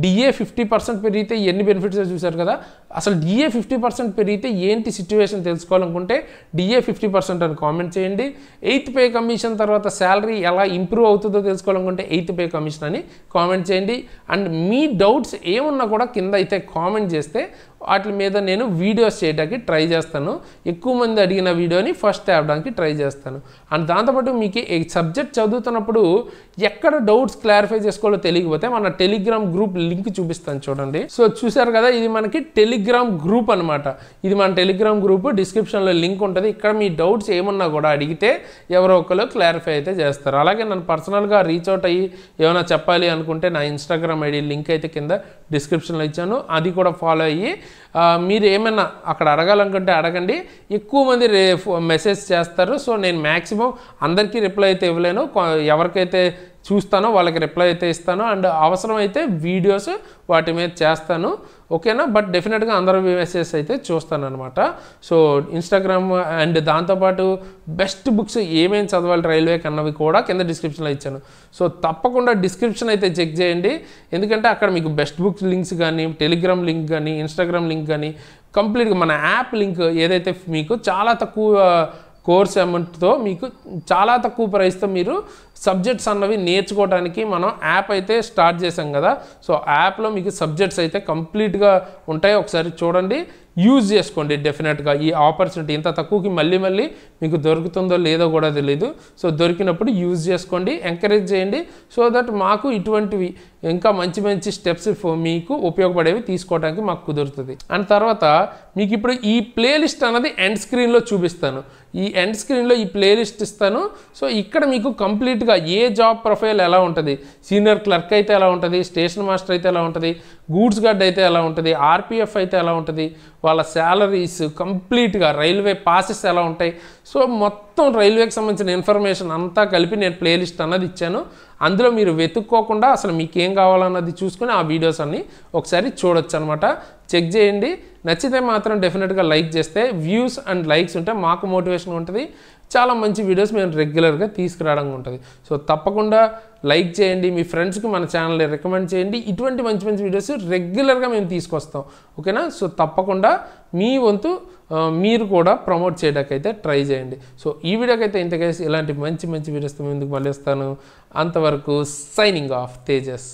డిఏ 50% పెరిగితే ఎన్ని బెనిఫిట్స్ చూశారు కదా, అసలు డిఏ 50% పెరిగితే ఏంటి సిచ్యువేషన్ తెలుసుకోవాలనుకుంటే డిఏ 50% అని కామెంట్ చేయండి. 8th పే కమిషన్ తర్వాత శాలరీ ఎలా ఇంప్రూవ్ అవుతుందో తెలుసుకోవాలనుకుంటే 8th పే కమిషన్ అని కామెంట్ చేయండి. అండ్ మీ డౌట్స్ ఏమున్నా కూడా కింద అయితే కామెంట్ చేస్తే వాటి మీద నేను వీడియోస్ చేయడానికి ట్రై చేస్తాను. ఎక్కువ మంది అడిగిన వీడియోని ఫస్ట్ తేవడానికి ట్రై చేస్తాను. అండ్ దాంతోపాటు మీకు ఈ సబ్జెక్ట్ చదువుతున్నప్పుడు ఎక్కడ డౌట్స్ క్లారిఫై చేసుకోవాలో తెలియకపోతే మన టెలిగ్రామ్ గ్రూప్ లింక్ చూపిస్తాను చూడండి. సో చూసారు కదా, ఇది మనకి టెలిగ్రామ్ గ్రూప్ అనమాట. ఇది మన టెలిగ్రామ్ గ్రూప్, డిస్క్రిప్షన్లో లింక్ ఉంటుంది. ఇక్కడ మీ డౌట్స్ ఏమన్నా కూడా అడిగితే ఎవరో ఒకరు క్లారిఫై అయితే చేస్తారు. అలాగే నన్ను పర్సనల్గా రీచ్ అవుట్ అయ్యి ఏమైనా చెప్పాలి అనుకుంటే నా ఇన్స్టాగ్రామ్ ఐడి లింక్ అయితే కింద డిస్క్రిప్షన్లో ఇచ్చాను, అది కూడా ఫాలో అయ్యి మీరు ఏమైనా అక్కడ అడగాలనుకుంటే అడగండి. ఎక్కువ మంది మెసేజ్ చేస్తారు. సో నేను మ్యాక్సిమం అందరికీ రిప్లై అయితే ఇవ్వలేను, ఎవరికైతే చూస్తానో వాళ్ళకి రిప్లై అయితే ఇస్తాను. అండ్ అవసరమైతే వీడియోస్ వాటి మీద చేస్తాను, ఓకేనా. బట్ డెఫినెట్గా అందరూ మెసేజెస్ అయితే చూస్తాను అనమాట. సో ఇన్స్టాగ్రామ్ అండ్ దాంతోపాటు బెస్ట్ బుక్స్ ఏమేమి చదవాలి రైల్వేకి అన్నవి కూడా కింద డిస్క్రిప్షన్లో ఇచ్చాను. సో తప్పకుండా డిస్క్రిప్షన్ అయితే చెక్ చేయండి, ఎందుకంటే అక్కడ మీకు బెస్ట్ బుక్స్ లింక్స్ కానీ, టెలిగ్రామ్ లింక్ కానీ, ఇన్స్టాగ్రామ్ లింక్ కానీ, కంప్లీట్గా మన యాప్ లింక్ ఏదైతే మీకు చాలా తక్కువ కోర్స్ అమౌంట్తో మీకు చాలా తక్కువ ప్రైస్తో మీరు సబ్జెక్ట్స్ అన్నవి నేర్చుకోవడానికి మనం యాప్ అయితే స్టార్ట్ చేసాం కదా. సో యాప్లో మీకు సబ్జెక్ట్స్ అయితే కంప్లీట్గా ఉంటాయి, ఒకసారి చూడండి, యూజ్ చేసుకోండి. డెఫినెట్గా ఈ ఆపర్చునిటీ ఇంత తక్కువకి మళ్ళీ మీకు దొరుకుతుందో లేదో కూడా తెలియదు. సో దొరికినప్పుడు యూజ్ చేసుకోండి, ఎంకరేజ్ చేయండి, సో దట్ మాకు ఇటువంటివి ఇంకా మంచి స్టెప్స్ మీకు ఉపయోగపడేవి తీసుకోవడానికి మాకు కుదురుతుంది. అండ్ తర్వాత మీకు ఇప్పుడు ఈ ప్లేలిస్ట్ అన్నది ఎండ్ స్క్రీన్లో చూపిస్తాను. ఈ ఎండ్ స్క్రీన్లో ఈ ప్లేలిస్ట్ ఇస్తాను. సో ఇక్కడ మీకు కంప్లీట్గా ఏ జాబ్ ప్రొఫైల్ ఎలా ఉంటుంది, సీనియర్ క్లర్క్ అయితే ఎలా ఉంటుంది, స్టేషన్ మాస్టర్ అయితే ఎలా ఉంటుంది, గూడ్స్ గార్డ్ అయితే ఎలా ఉంటుంది, ఆర్పిఎఫ్ అయితే ఎలా ఉంటుంది, వాళ్ళ శాలరీస్, కంప్లీట్గా రైల్వే పాసెస్ ఎలా ఉంటాయి, సో మొత్తం మొత్తం రైల్వేకి సంబంధించిన ఇన్ఫర్మేషన్ అంతా కలిపి నేను ప్లేలిస్ట్ అన్నది ఇచ్చాను. అందులో మీరు వెతుక్కోకుండా అసలు మీకు ఏం కావాలన్నది చూసుకుని ఆ వీడియోస్ అన్నీ ఒకసారి చూడొచ్చు అనమాట. చెక్ చేయండి. నచ్చితే మాత్రం డెఫినెట్గా లైక్ చేస్తే వ్యూస్ అండ్ లైక్స్ ఉంటే మాకు మోటివేషన్ ఉంటుంది. చాలా మంచి వీడియోస్ మేము రెగ్యులర్గా తీసుకురావడం ఉంటుంది. సో తప్పకుండా లైక్ చేయండి, మీ ఫ్రెండ్స్కి మన ఛానల్ని రికమెండ్ చేయండి. ఇటువంటి మంచి మంచి వీడియోస్ రెగ్యులర్గా మేము తీసుకొస్తాం. ఓకేనా? సో తప్పకుండా మీ వంతు మీరు కూడా ప్రమోట్ చేయడానికైతే ట్రై చేయండి. సో ఈ వీడియోకైతే ఇంతకేసి ఇలాంటి మంచి మంచి వీడియోస్తో ముందుకు మళ్ళీ వస్తాను. అంతవరకు సైనింగ్ ఆఫ్ తేజస్.